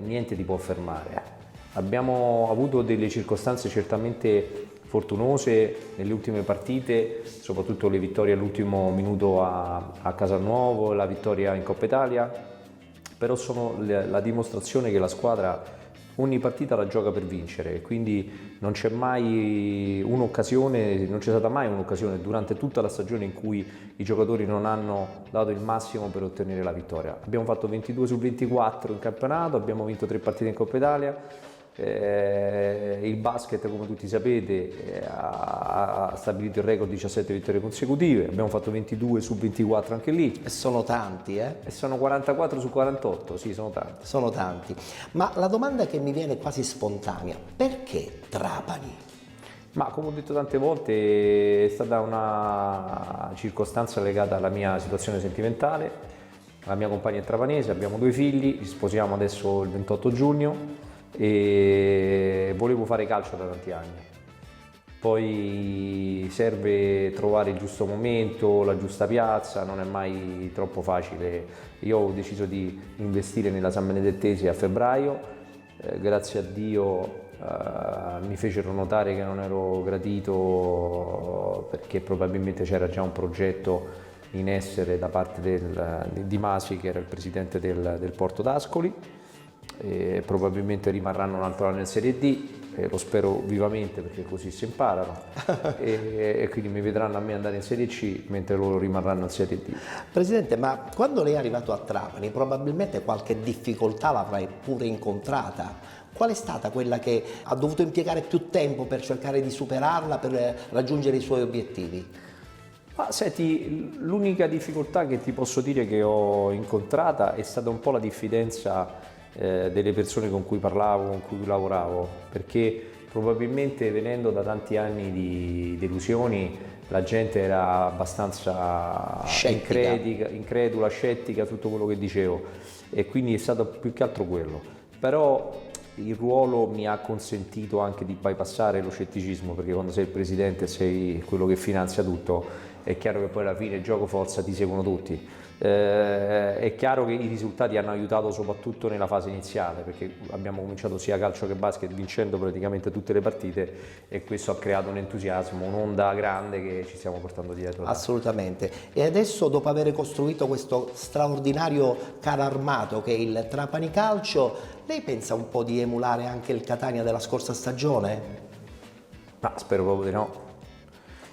Speaker 10: niente ti può fermare. Abbiamo avuto delle circostanze certamente fortunose nelle ultime partite, soprattutto le vittorie all'ultimo minuto a Casalnuovo, la vittoria in Coppa Italia, però sono la dimostrazione che la squadra ogni partita la gioca per vincere, quindi non c'è mai un'occasione, non c'è stata mai un'occasione durante tutta la stagione in cui i giocatori non hanno dato il massimo per ottenere la vittoria. Abbiamo fatto 22 su 24 in campionato, abbiamo vinto 3 partite in Coppa Italia. Il basket, come tutti sapete, ha stabilito il record 17 vittorie consecutive, abbiamo fatto 22 su 24 anche lì.
Speaker 1: E sono tanti, eh?
Speaker 10: E sono 44 su 48, sì, sono tanti.
Speaker 1: Sono tanti. Ma la domanda che mi viene quasi spontanea, perché Trapani?
Speaker 10: Ma come ho detto tante volte è stata una circostanza legata alla mia situazione sentimentale. La mia compagna è trapanese, abbiamo 2 figli, ci sposiamo adesso il 28 giugno. E volevo fare calcio da tanti anni, poi serve trovare il giusto momento, la giusta piazza, non è mai troppo facile. Io ho deciso di investire nella San Benedettese a febbraio, grazie a Dio mi fecero notare che non ero gradito perché probabilmente c'era già un progetto in essere da parte di Masi, che era il presidente del Porto d'Ascoli. E probabilmente rimarranno un altro anno in Serie D, lo spero vivamente perché così si imparano e quindi mi vedranno a me andare in Serie C mentre loro rimarranno in Serie D.
Speaker 1: Presidente, ma quando lei è arrivato a Trapani probabilmente qualche difficoltà l'avrai pure incontrata. Qual è stata quella che ha dovuto impiegare più tempo per cercare di superarla, per raggiungere i suoi obiettivi?
Speaker 10: Ma senti, l'unica difficoltà che ti posso dire che ho incontrata è stata un po' la diffidenza delle persone con cui parlavo, con cui lavoravo, perché probabilmente venendo da tanti anni di delusioni la gente era abbastanza incredula, scettica su tutto quello che dicevo, e quindi è stato più che altro quello. Però il ruolo mi ha consentito anche di bypassare lo scetticismo, perché quando sei il presidente, sei quello che finanzia tutto, è chiaro che poi alla fine gioco forza ti seguono tutti. È chiaro che i risultati hanno aiutato soprattutto nella fase iniziale, perché abbiamo cominciato sia calcio che basket vincendo praticamente tutte le partite, e questo ha creato un entusiasmo, un'onda grande che ci stiamo portando dietro.
Speaker 1: Assolutamente. E adesso, dopo aver costruito questo straordinario carro armato che è il Trapani Calcio, lei pensa un po' di emulare anche il Catania della scorsa stagione?
Speaker 10: Ma spero proprio di no.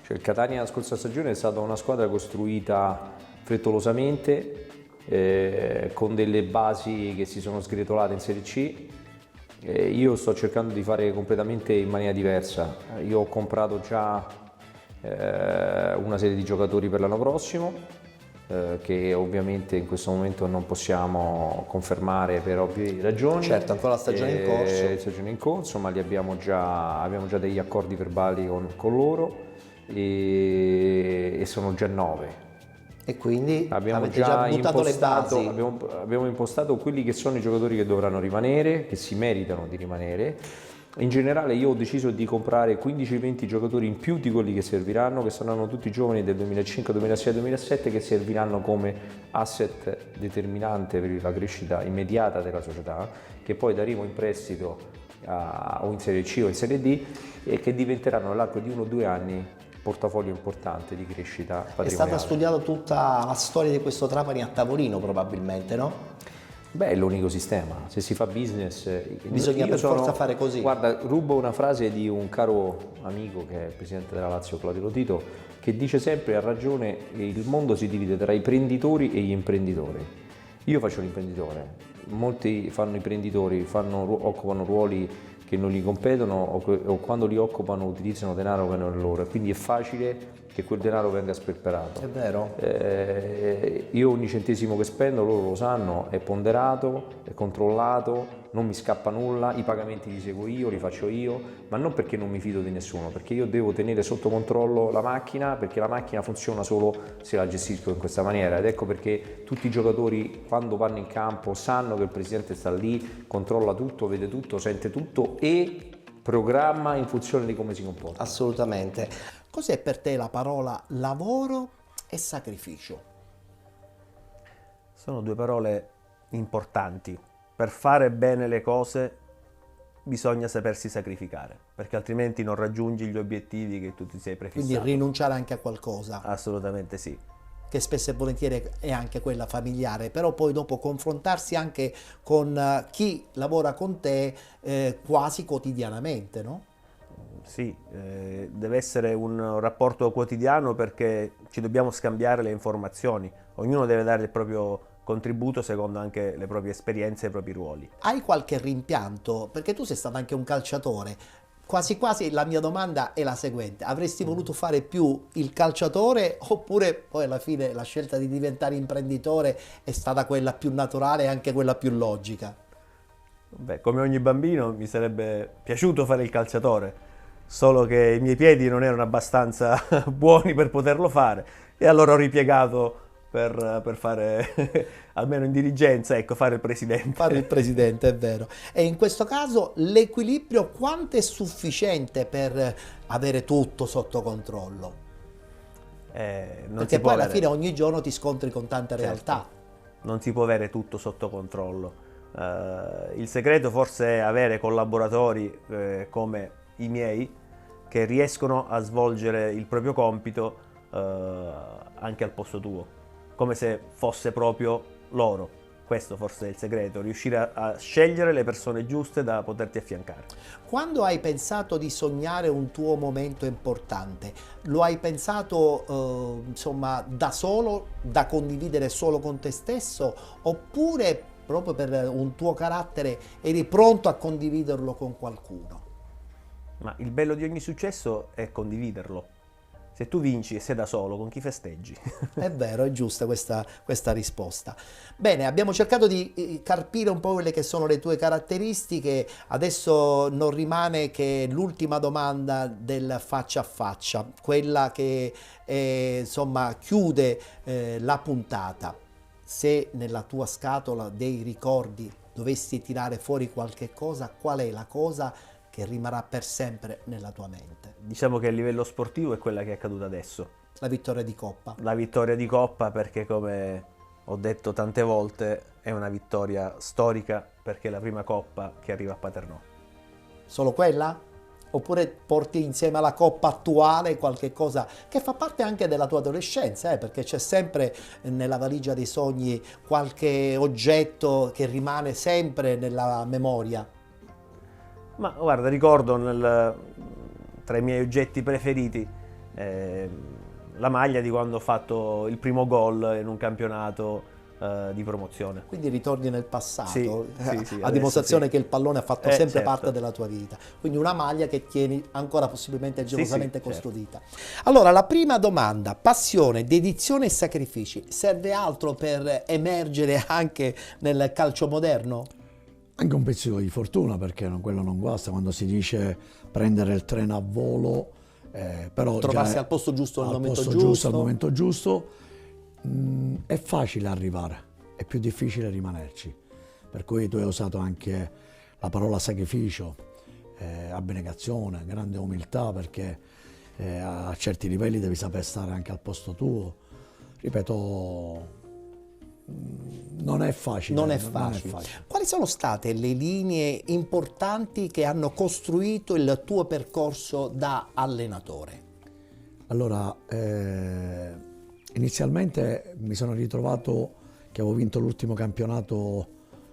Speaker 10: Cioè, il Catania della scorsa stagione è stata una squadra costruita frettolosamente, con delle basi che si sono sgretolate in Serie C. Io sto cercando di fare completamente in maniera diversa. Io ho comprato già una serie di giocatori per l'anno prossimo, che ovviamente in questo momento non possiamo confermare per ovvie ragioni.
Speaker 1: Certo, ancora la stagione
Speaker 10: in corso, ma abbiamo già degli accordi verbali con loro, e sono già 9.
Speaker 1: E quindi
Speaker 10: abbiamo
Speaker 1: avete già buttato le basi.
Speaker 10: Abbiamo impostato quelli che sono i giocatori che dovranno rimanere, che si meritano di rimanere. In generale io ho deciso di comprare 15-20 giocatori in più di quelli che serviranno, che saranno tutti giovani del 2005, 2006, 2007, che serviranno come asset determinante per la crescita immediata della società, che poi daremo in prestito o in Serie C o in Serie D, e che diventeranno nell'arco di 1 o 2 anni portafoglio importante di crescita patrimoniale.
Speaker 1: È stata studiata tutta la storia di questo Trapani a tavolino, probabilmente, no?
Speaker 10: Beh, è l'unico sistema. Se si fa business
Speaker 1: bisogna per forza fare così.
Speaker 10: Guarda, rubo una frase di un caro amico che è il presidente della Lazio, Claudio Lotito, che dice sempre, ha ragione, il mondo si divide tra i prenditori e gli imprenditori. Io faccio l'imprenditore, molti fanno imprenditori, occupano ruoli che non gli competono, o quando li occupano utilizzano denaro che non è loro, e quindi è facile che quel denaro venga sperperato.
Speaker 1: È vero.
Speaker 10: Io ogni centesimo che spendo, loro lo sanno, è ponderato, è controllato, non mi scappa nulla, i pagamenti li seguo io, li faccio io, ma non perché non mi fido di nessuno, perché io devo tenere sotto controllo la macchina, perché la macchina funziona solo se la gestisco in questa maniera, ed ecco perché tutti i giocatori quando vanno in campo sanno che il presidente sta lì, controlla tutto, vede tutto, sente tutto e programma in funzione di come si comporta.
Speaker 1: Assolutamente. Cos'è per te la parola lavoro e sacrificio?
Speaker 11: Sono due parole importanti. Per fare bene le cose bisogna sapersi sacrificare, perché altrimenti non raggiungi gli obiettivi che tu ti sei prefissato.
Speaker 1: Quindi rinunciare anche a qualcosa.
Speaker 11: Assolutamente sì.
Speaker 1: Che spesso e volentieri è anche quella familiare, però poi dopo confrontarsi anche con chi lavora con te quasi quotidianamente, no?
Speaker 11: Sì, deve essere un rapporto quotidiano perché ci dobbiamo scambiare le informazioni, ognuno deve dare il proprio contributo secondo anche le proprie esperienze e i propri ruoli.
Speaker 1: Hai qualche rimpianto? Perché tu sei stato anche un calciatore. Quasi quasi la mia domanda è la seguente: avresti voluto fare più il calciatore oppure poi alla fine la scelta di diventare imprenditore è stata quella più naturale e anche quella più logica?
Speaker 11: Beh, come ogni bambino mi sarebbe piaciuto fare il calciatore, solo che i miei piedi non erano abbastanza buoni per poterlo fare e allora ho ripiegato per fare, almeno in dirigenza, ecco, fare il presidente.
Speaker 1: Fare il presidente, è vero. E in questo caso l'equilibrio quanto è sufficiente per avere tutto sotto controllo? Perché poi alla fine ogni giorno ti scontri con tante realtà.
Speaker 11: Non si può avere tutto sotto controllo. Il segreto forse è avere collaboratori come i miei che riescono a svolgere il proprio compito anche al posto tuo, come se fosse proprio loro. Questo forse è il segreto, riuscire a scegliere le persone giuste da poterti affiancare.
Speaker 1: Quando hai pensato di sognare un tuo momento importante, lo hai pensato insomma da solo, da condividere solo con te stesso, oppure proprio per un tuo carattere eri pronto a condividerlo con qualcuno?
Speaker 11: Ma il bello di ogni successo è condividerlo. Se tu vinci e sei da solo, con chi festeggi?
Speaker 1: È vero, è giusta questa risposta. Bene, abbiamo cercato di carpire un po' quelle che sono le tue caratteristiche, adesso non rimane che l'ultima domanda del faccia a faccia, quella che insomma chiude la puntata. Se nella tua scatola dei ricordi dovessi tirare fuori qualche cosa, qual è la cosa che rimarrà per sempre nella tua mente?
Speaker 11: Diciamo che a livello sportivo è quella che è accaduta adesso.
Speaker 1: La vittoria di Coppa.
Speaker 11: La vittoria di Coppa perché, come ho detto tante volte, è una vittoria storica perché è la prima Coppa che arriva a Paternò.
Speaker 1: Solo quella? Oppure porti insieme alla Coppa attuale qualche cosa che fa parte anche della tua adolescenza, perché c'è sempre nella valigia dei sogni qualche oggetto che rimane sempre nella memoria?
Speaker 11: Ma guarda, ricordo tra i miei oggetti preferiti la maglia di quando ho fatto il primo gol in un campionato di promozione.
Speaker 1: Quindi ritorni nel passato,
Speaker 11: sì,
Speaker 1: a dimostrazione
Speaker 11: sì,
Speaker 1: che il pallone ha fatto sempre
Speaker 11: certo.
Speaker 1: parte della tua vita. Quindi una maglia che tieni ancora possibilmente gelosamente
Speaker 11: sì,
Speaker 1: custodita. Certo. Allora, la prima domanda: passione, dedizione e sacrifici. Serve altro per emergere anche nel calcio moderno?
Speaker 12: Anche un pezzo di fortuna, perché quello non guasta quando si dice prendere il treno a volo, però
Speaker 1: trovarsi al posto giusto al momento
Speaker 12: giusto. Al momento giusto è facile arrivare, è più difficile rimanerci. Per cui tu hai usato anche la parola sacrificio, abnegazione, grande umiltà, perché a certi livelli devi saper stare anche al posto tuo. Ripeto, non è facile.
Speaker 1: Non è facile. Quali sono state le linee importanti che hanno costruito il tuo percorso da allenatore?
Speaker 12: Allora, inizialmente mi sono ritrovato che avevo vinto l'ultimo campionato,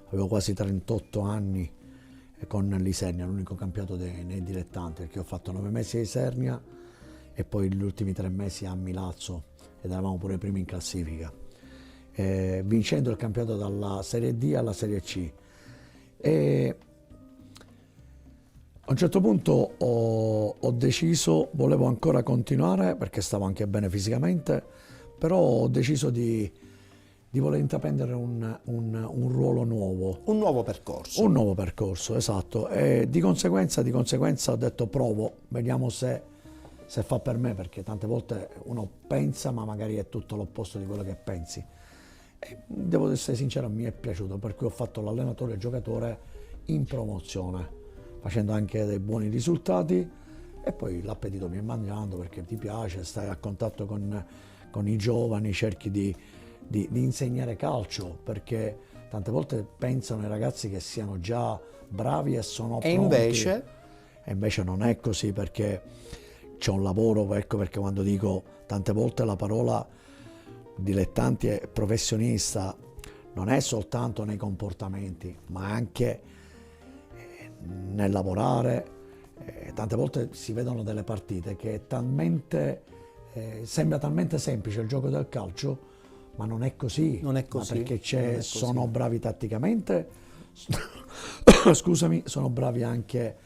Speaker 12: avevo quasi 38 anni, con l'Isernia, l'unico campionato nei dilettanti, perché ho fatto 9 mesi a Isernia e poi gli ultimi 3 mesi a Milazzo ed eravamo pure primi in classifica. Vincendo il campionato dalla Serie D alla Serie C. E a un certo punto ho deciso, volevo ancora continuare perché stavo anche bene fisicamente, però ho deciso di di voler intraprendere un ruolo nuovo.
Speaker 1: Un nuovo percorso.
Speaker 12: Un nuovo percorso, esatto. E di conseguenza ho detto provo, vediamo se fa per me, perché tante volte uno pensa ma magari è tutto l'opposto di quello che pensi. E devo essere sincero, mi è piaciuto, per cui ho fatto l'allenatore e il giocatore in promozione, facendo anche dei buoni risultati, e poi l'appetito mi è mangiando perché ti piace, stai a contatto con i giovani, cerchi di insegnare calcio, perché tante volte pensano i ragazzi che siano già bravi e sono pronti. E invece non è così, perché c'è un lavoro, ecco perché quando dico tante volte la parola dilettanti e professionista non è soltanto nei comportamenti, ma anche nel lavorare. Tante volte si vedono delle partite che è talmente, sembra talmente semplice il gioco del calcio, ma non è così.
Speaker 1: Non è così.
Speaker 12: Ma perché sono bravi tatticamente, scusami, sono bravi anche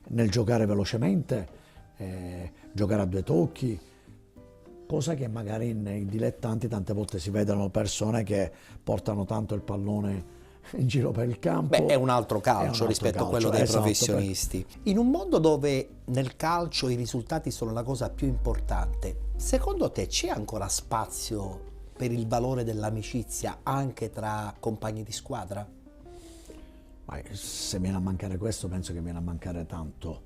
Speaker 12: nel giocare velocemente, giocare a due tocchi, cosa che magari nei dilettanti tante volte si vedono persone che portano tanto il pallone in giro per il campo.
Speaker 1: Beh, è un altro calcio rispetto a quello dei professionisti. In un mondo dove nel calcio i risultati sono la cosa più importante, secondo te c'è ancora spazio per il valore dell'amicizia anche tra compagni di squadra?
Speaker 12: Ma se viene a mancare questo, penso che viene a mancare tanto.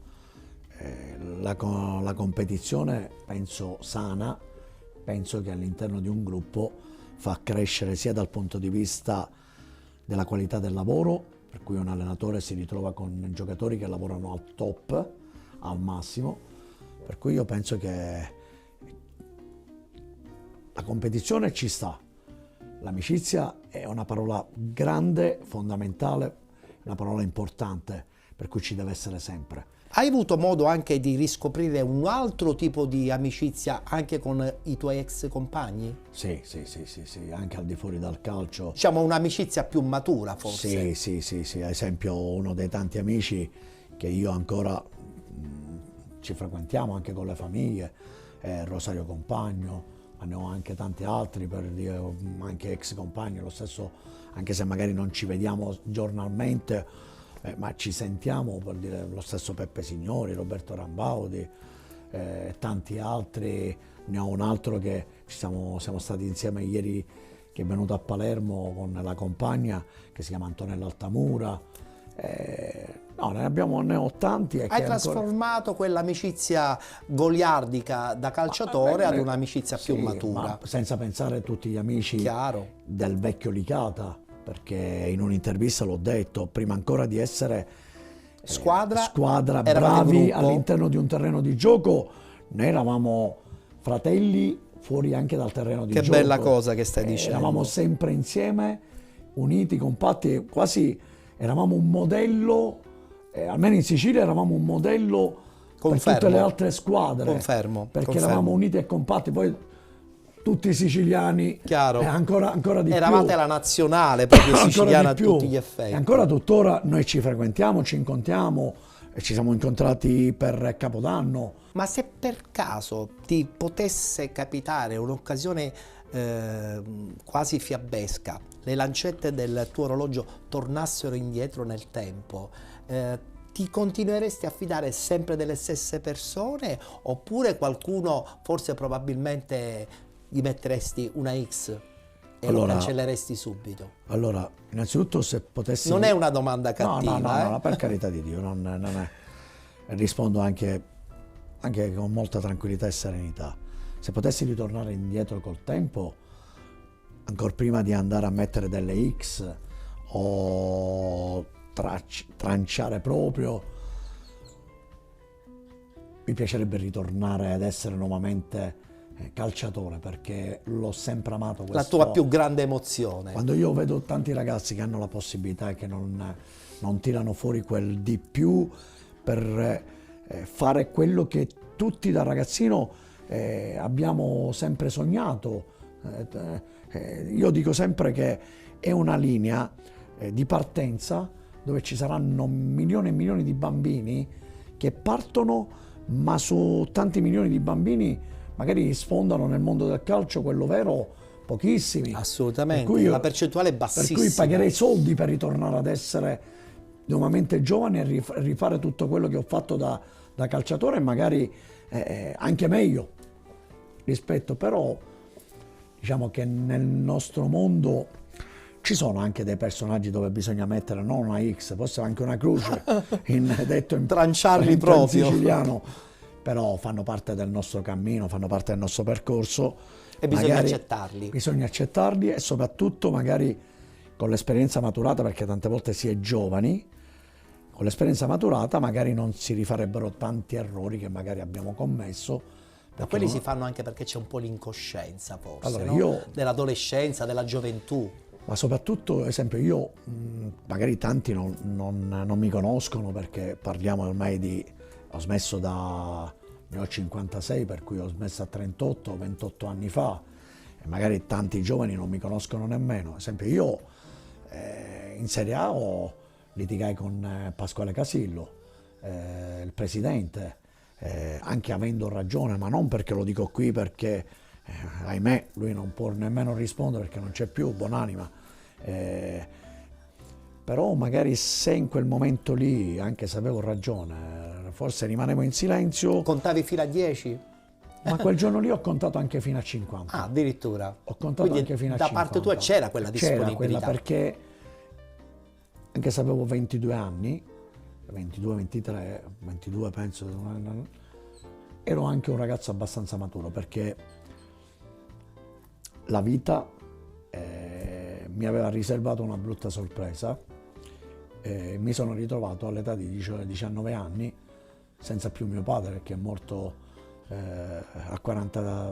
Speaker 12: La competizione, penso sana, penso che all'interno di un gruppo fa crescere sia dal punto di vista della qualità del lavoro, per cui un allenatore si ritrova con giocatori che lavorano al top, al massimo, per cui io penso che la competizione ci sta, l'amicizia è una parola grande, fondamentale, una parola importante, per cui ci deve essere sempre.
Speaker 1: Hai avuto modo anche di riscoprire un altro tipo di amicizia anche con i tuoi ex compagni?
Speaker 12: Sì, anche al di fuori dal calcio.
Speaker 1: Diciamo un'amicizia più matura forse?
Speaker 12: Sì, ad esempio uno dei tanti amici che io ancora ci frequentiamo anche con le famiglie è Rosario Compagno, ma ne ho anche tanti altri, per dire, anche ex compagni, lo stesso, anche se magari non ci vediamo giornalmente, ma ci sentiamo, per dire, lo stesso Peppe Signori, Roberto Rambaudi, tanti altri. Ne ho un altro che siamo stati insieme ieri, che è venuto a Palermo con la compagna, che si chiama Antonella Altamura. No, ne ho tanti.
Speaker 1: Hai trasformato quell'amicizia goliardica da calciatore ad un'amicizia più matura.
Speaker 12: Ma senza pensare a tutti gli amici del vecchio Licata, perché in un'intervista l'ho detto, prima ancora di essere squadra bravi all'interno di un terreno di gioco, noi eravamo fratelli fuori anche dal terreno di gioco.
Speaker 1: Che bella cosa che stai dicendo.
Speaker 12: Eravamo sempre insieme, uniti, compatti, quasi eravamo un modello, almeno in Sicilia eravamo un modello per tutte le altre squadre.
Speaker 1: Confermo.
Speaker 12: Eravamo uniti e compatti, poi tutti i siciliani, ancora di più.
Speaker 1: Eravate la nazionale proprio siciliana a tutti gli effetti.
Speaker 12: E ancora tuttora noi ci frequentiamo, ci incontriamo, e ci siamo incontrati per Capodanno.
Speaker 1: Ma se per caso ti potesse capitare un'occasione quasi fiabesca, le lancette del tuo orologio tornassero indietro nel tempo, ti continueresti a fidare sempre delle stesse persone, oppure qualcuno forse probabilmente gli metteresti una X e lo cancelleresti subito?
Speaker 12: Allora, innanzitutto, se potessi...
Speaker 1: Non è una domanda cattiva.
Speaker 12: No, no, per carità di Dio, non è. Rispondo anche con molta tranquillità e serenità. Se potessi ritornare indietro col tempo, ancora prima di andare a mettere delle X o tranciare proprio, mi piacerebbe ritornare ad essere nuovamente calciatore, perché l'ho sempre amato questo.
Speaker 1: La tua più grande emozione?
Speaker 12: Quando io vedo tanti ragazzi che hanno la possibilità e che non tirano fuori quel di più per fare quello che tutti da ragazzino abbiamo sempre sognato. Io dico sempre che è una linea di partenza dove ci saranno milioni e milioni di bambini che partono, ma su tanti milioni di bambini magari sfondano nel mondo del calcio quello vero, pochissimi.
Speaker 1: Assolutamente,
Speaker 12: Per cui
Speaker 1: la percentuale è bassissima.
Speaker 12: Per cui pagherei soldi per ritornare ad essere nuovamente giovane e rifare tutto quello che ho fatto da calciatore e magari anche meglio rispetto, però diciamo che nel nostro mondo ci sono anche dei personaggi dove bisogna mettere non una X, forse anche una croce, detto in
Speaker 1: tranciarli proprio
Speaker 12: siciliano, però fanno parte del nostro cammino, fanno parte del nostro percorso
Speaker 1: e bisogna accettarli.
Speaker 12: Bisogna accettarli e soprattutto magari con l'esperienza maturata, perché tante volte si è giovani, con l'esperienza maturata magari non si rifarebbero tanti errori che magari abbiamo commesso.
Speaker 1: Ma quelli si fanno anche perché c'è un po' l'incoscienza forse,
Speaker 12: allora,
Speaker 1: no? Dell'adolescenza, della gioventù.
Speaker 12: Ma soprattutto, ad esempio, io, magari tanti non mi conoscono perché parliamo ormai di, ne ho 56, per cui ho smesso a 38, 28 anni fa, e magari tanti giovani non mi conoscono nemmeno. Ad esempio, io in Serie A litigai con Pasquale Casillo, il presidente, anche avendo ragione, ma non perché lo dico qui, perché ahimè lui non può nemmeno rispondere perché non c'è più, buonanima, però magari se in quel momento lì, anche se avevo ragione, forse rimanevo in silenzio.
Speaker 1: Contavi fino a 10?
Speaker 12: Ma quel giorno lì ho contato anche fino a 50.
Speaker 1: Ah, addirittura.
Speaker 12: Ho contato
Speaker 1: quindi
Speaker 12: anche fino a
Speaker 1: da
Speaker 12: 50.
Speaker 1: parte tua c'era quella disponibilità?
Speaker 12: C'era quella, perché anche se avevo 22 anni, 22, 23, 22 penso, ero anche un ragazzo abbastanza maturo, perché la vita mi aveva riservato una brutta sorpresa. Mi sono ritrovato all'età di 19 anni senza più mio padre, che è morto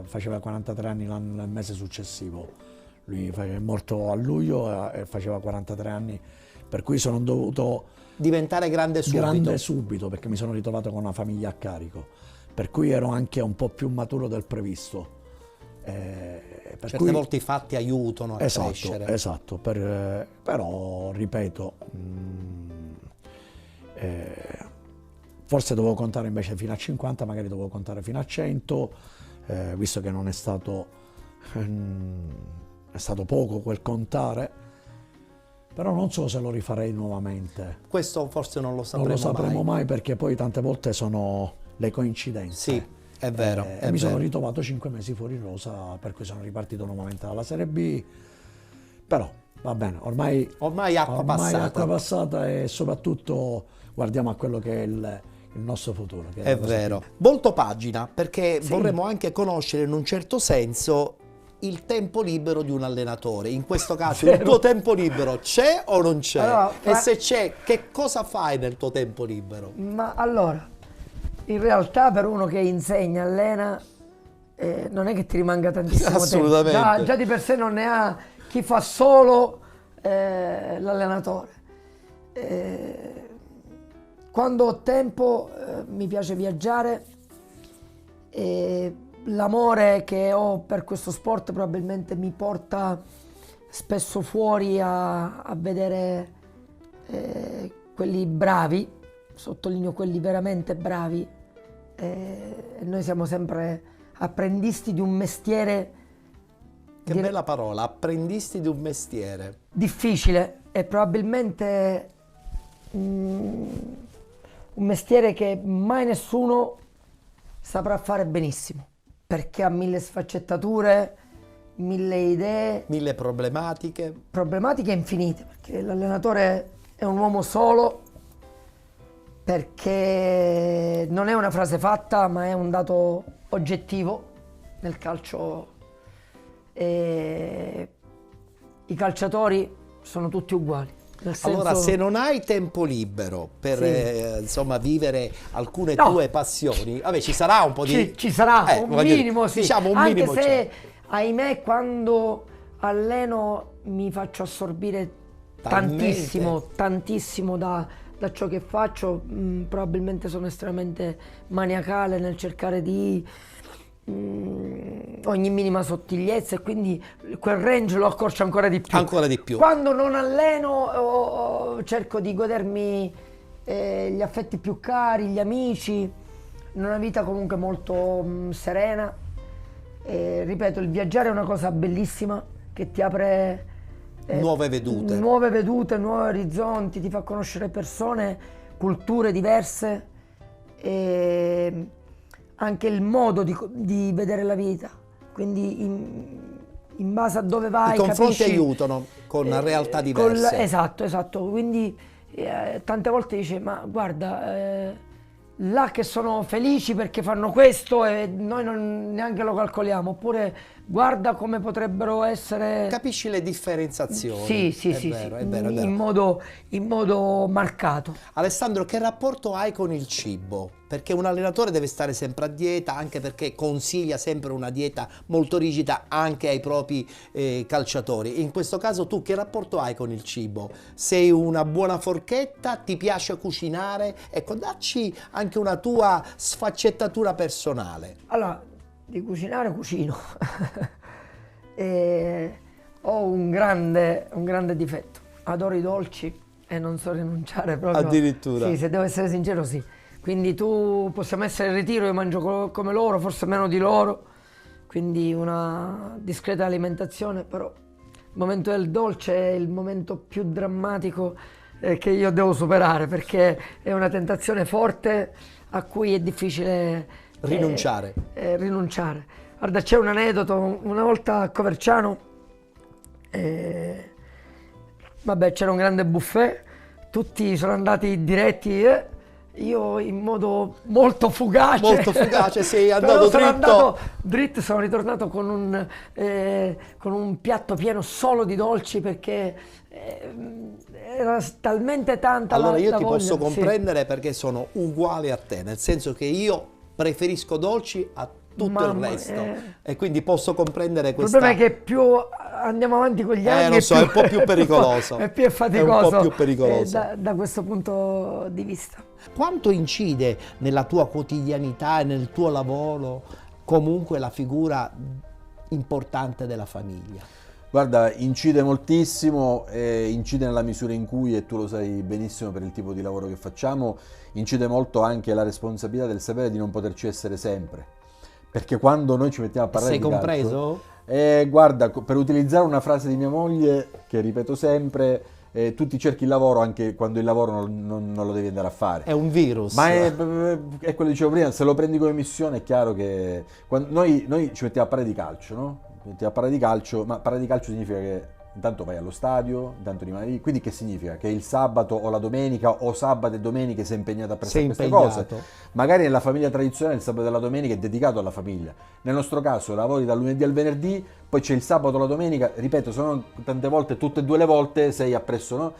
Speaker 12: faceva 43 anni nel mese successivo. Lui è morto a luglio e faceva 43 anni, per cui sono dovuto
Speaker 1: diventare grande
Speaker 12: subito, perché mi sono ritrovato con una famiglia a carico, per cui ero anche un po' più maturo del previsto.
Speaker 1: Certe volte i fatti aiutano a crescere.
Speaker 12: Esatto, però ripeto, forse dovevo contare invece fino a 50, magari dovevo contare fino a 100, visto che non è stato poco quel contare, però non so se lo rifarei nuovamente.
Speaker 1: Questo forse non lo
Speaker 12: sapremo mai, perché poi tante volte sono le coincidenze.
Speaker 1: Sì, è vero.
Speaker 12: Mi sono ritrovato 5 mesi fuori rosa, per cui sono ripartito nuovamente dalla Serie B, però va bene, ormai
Speaker 1: acqua
Speaker 12: passata, e soprattutto guardiamo a quello che è il nostro futuro. Che
Speaker 1: è vero. Volto pagina, perché vorremmo anche conoscere in un certo senso il tempo libero di un allenatore. In questo caso il tuo tempo libero c'è o non c'è?
Speaker 13: Allora,
Speaker 1: e se c'è, che cosa fai nel tuo tempo libero?
Speaker 13: Ma allora, in realtà per uno che insegna, allena, non è che ti rimanga tantissimo
Speaker 1: assolutamente
Speaker 13: tempo. Già di per sé non ne ha chi fa solo l'allenatore. Quando ho tempo mi piace viaggiare, l'amore che ho per questo sport probabilmente mi porta spesso fuori a vedere quelli bravi, sottolineo quelli veramente bravi. Noi siamo sempre apprendisti di un mestiere.
Speaker 1: Che bella parola, apprendisti di un mestiere.
Speaker 13: Difficile, e probabilmente un mestiere che mai nessuno saprà fare benissimo, perché ha 1000 sfaccettature, 1000 idee.
Speaker 1: 1000 problematiche.
Speaker 13: Problematiche infinite, perché l'allenatore è un uomo solo, perché non è una frase fatta, ma è un dato oggettivo nel calcio. I calciatori sono tutti uguali.
Speaker 1: Allora, se non hai tempo libero per insomma vivere alcune tue passioni, vabbè, ci sarà un po' di...
Speaker 13: Ci sarà un minimo, sì.
Speaker 1: Diciamo un
Speaker 13: anche
Speaker 1: minimo
Speaker 13: se,
Speaker 1: c'è.
Speaker 13: Ahimè, quando alleno mi faccio assorbire tantissimo da ciò che faccio. Probabilmente sono estremamente maniacale nel cercare di ogni minima sottigliezza, e quindi quel range lo accorcio ancora di più. Quando non alleno cerco di godermi gli affetti più cari, gli amici, una vita comunque molto serena, Ripeto, il viaggiare è una cosa bellissima che ti apre
Speaker 1: nuove vedute,
Speaker 13: nuovi orizzonti, ti fa conoscere persone, culture diverse e anche il modo di vedere la vita. Quindi in base a dove vai,
Speaker 1: i confronti
Speaker 13: capisci,
Speaker 1: aiutano con realtà diverse.
Speaker 13: Esatto. Quindi tante volte dice, ma guarda, là che sono felici perché fanno questo e noi neanche lo calcoliamo, oppure guarda come potrebbero essere...
Speaker 1: Capisci le differenziazioni.
Speaker 13: Sì,
Speaker 1: è vero.
Speaker 13: In modo marcato.
Speaker 1: Alessandro, che rapporto hai con il cibo? Perché un allenatore deve stare sempre a dieta, anche perché consiglia sempre una dieta molto rigida anche ai propri calciatori. In questo caso tu che rapporto hai con il cibo? Sei una buona forchetta? Ti piace cucinare? Ecco, dacci anche una tua sfaccettatura personale.
Speaker 13: Allora, di cucinare cucino. Ho un grande difetto. Adoro i dolci e non so rinunciare proprio.
Speaker 1: Addirittura?
Speaker 13: Sì, se devo essere sincero, sì. Quindi possiamo essere in ritiro, io mangio come loro, forse meno di loro, quindi una discreta alimentazione, però il momento del dolce è il momento più drammatico che io devo superare, perché è una tentazione forte a cui è difficile
Speaker 1: rinunciare.
Speaker 13: Guarda, c'è un aneddoto, una volta a Coverciano, c'era un grande buffet, tutti sono andati diretti, io in modo molto fugace
Speaker 1: sei andato
Speaker 13: dritto, sono ritornato con un piatto pieno solo di dolci, perché era talmente tanta
Speaker 1: allora io
Speaker 13: la
Speaker 1: ti
Speaker 13: voglia.
Speaker 1: posso comprendere, perché sono uguale a te, nel senso che io preferisco dolci a tutto il resto e quindi posso comprendere questa...
Speaker 13: Il problema è che più andiamo avanti con gli anni
Speaker 1: lo so, è un po' più pericoloso.
Speaker 13: È più faticoso,
Speaker 1: è un po' più pericoloso.
Speaker 13: Da questo punto di vista.
Speaker 1: Quanto incide nella tua quotidianità e nel tuo lavoro comunque la figura importante della famiglia?
Speaker 14: Guarda, incide moltissimo, incide nella misura in cui, e tu lo sai benissimo per il tipo di lavoro che facciamo, incide molto anche la responsabilità del sapere di non poterci essere sempre. Perché quando noi ci mettiamo a parlare di
Speaker 1: compreso?
Speaker 14: Calcio, guarda, per utilizzare una frase di mia moglie, che ripeto sempre, tu ti cerchi il lavoro anche quando il lavoro non lo devi andare a fare.
Speaker 1: È un virus.
Speaker 14: Ma è quello che dicevo prima, se lo prendi come missione è chiaro che... Noi ci mettiamo a parlare di calcio, no? A parlare di calcio, ma parlare di calcio significa che intanto vai allo stadio, intanto rimani lì, quindi che significa? Che il sabato o la domenica o sabato e domenica sei impegnato a prestare queste cose. Magari nella famiglia tradizionale il sabato e la domenica è dedicato alla famiglia. Nel nostro caso lavori dal lunedì al venerdì, poi c'è il sabato o la domenica, ripeto, sono tante volte, tutte e due le volte sei appresso, no?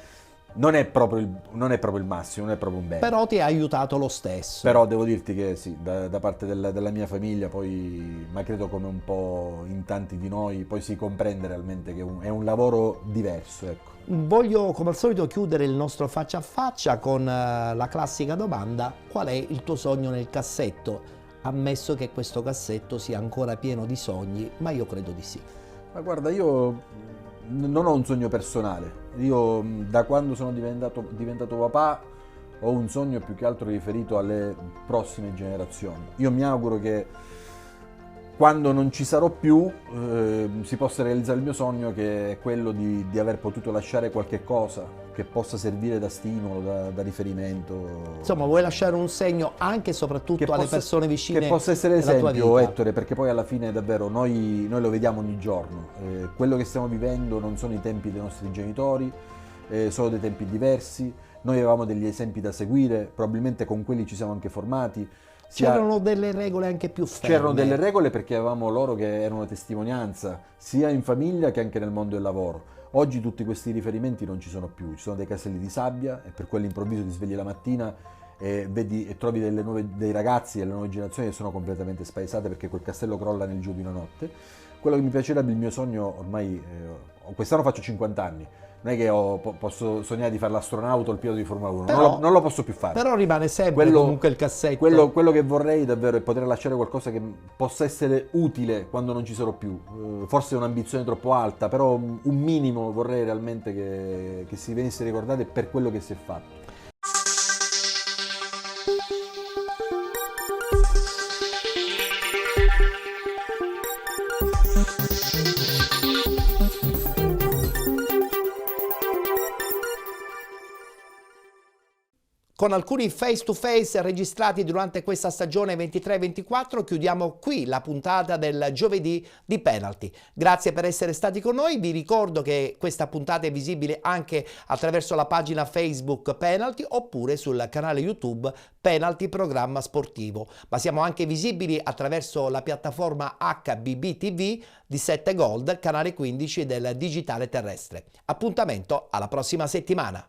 Speaker 14: Non è proprio il massimo, non è proprio un bene.
Speaker 1: Però ti ha aiutato lo stesso.
Speaker 14: Però devo dirti che sì, da parte della mia famiglia, poi, ma credo come un po' in tanti di noi, poi si comprende realmente che è un lavoro diverso, ecco.
Speaker 1: Voglio come al solito chiudere il nostro faccia a faccia con la classica domanda: qual è il tuo sogno nel cassetto? Ammesso che questo cassetto sia ancora pieno di sogni, ma io credo di sì.
Speaker 14: Ma guarda, io non ho un sogno personale. Io da quando sono diventato papà ho un sogno più che altro riferito alle prossime generazioni. Io mi auguro che quando non ci sarò più si possa realizzare il mio sogno, che è quello di aver potuto lasciare qualche cosa che possa servire da stimolo, da riferimento.
Speaker 1: Insomma, vuoi lasciare un segno anche e soprattutto alle persone vicine.
Speaker 14: Che possa essere
Speaker 1: esempio,
Speaker 14: esempio, Ettore, perché poi alla fine davvero noi lo vediamo ogni giorno. Quello che stiamo vivendo non sono i tempi dei nostri genitori, sono dei tempi diversi. Noi avevamo degli esempi da seguire, probabilmente con quelli ci siamo anche formati.
Speaker 1: C'erano delle regole anche più ferme.
Speaker 14: C'erano delle regole perché avevamo loro che erano testimonianza, sia in famiglia che anche nel mondo del lavoro. Oggi tutti questi riferimenti non ci sono più, ci sono dei caselli di sabbia e per quell'improvviso ti svegli la mattina e vedi e trovi dei ragazzi delle nuove generazioni che sono completamente spaesate perché quel castello crolla nel giro di una notte. Quello che mi piacerebbe, il mio sogno, ormai quest'anno faccio 50 anni, non è che posso sognare di fare l'astronauta o il pilota di Formula 1,
Speaker 1: però,
Speaker 14: non lo posso più fare.
Speaker 1: Però rimane sempre comunque il cassetto.
Speaker 14: Quello che vorrei davvero è poter lasciare qualcosa che possa essere utile quando non ci sarò più. Forse è un'ambizione troppo alta, però un minimo vorrei realmente che si venisse ricordato per quello che si è fatto.
Speaker 1: Con alcuni face to face registrati durante questa stagione 23-24 chiudiamo qui la puntata del giovedì di Penalty. Grazie per essere stati con noi, vi ricordo che questa puntata è visibile anche attraverso la pagina Facebook Penalty oppure sul canale YouTube Penalty Programma Sportivo, ma siamo anche visibili attraverso la piattaforma HBB TV di 7 Gold, canale 15 del digitale terrestre. Appuntamento alla prossima settimana.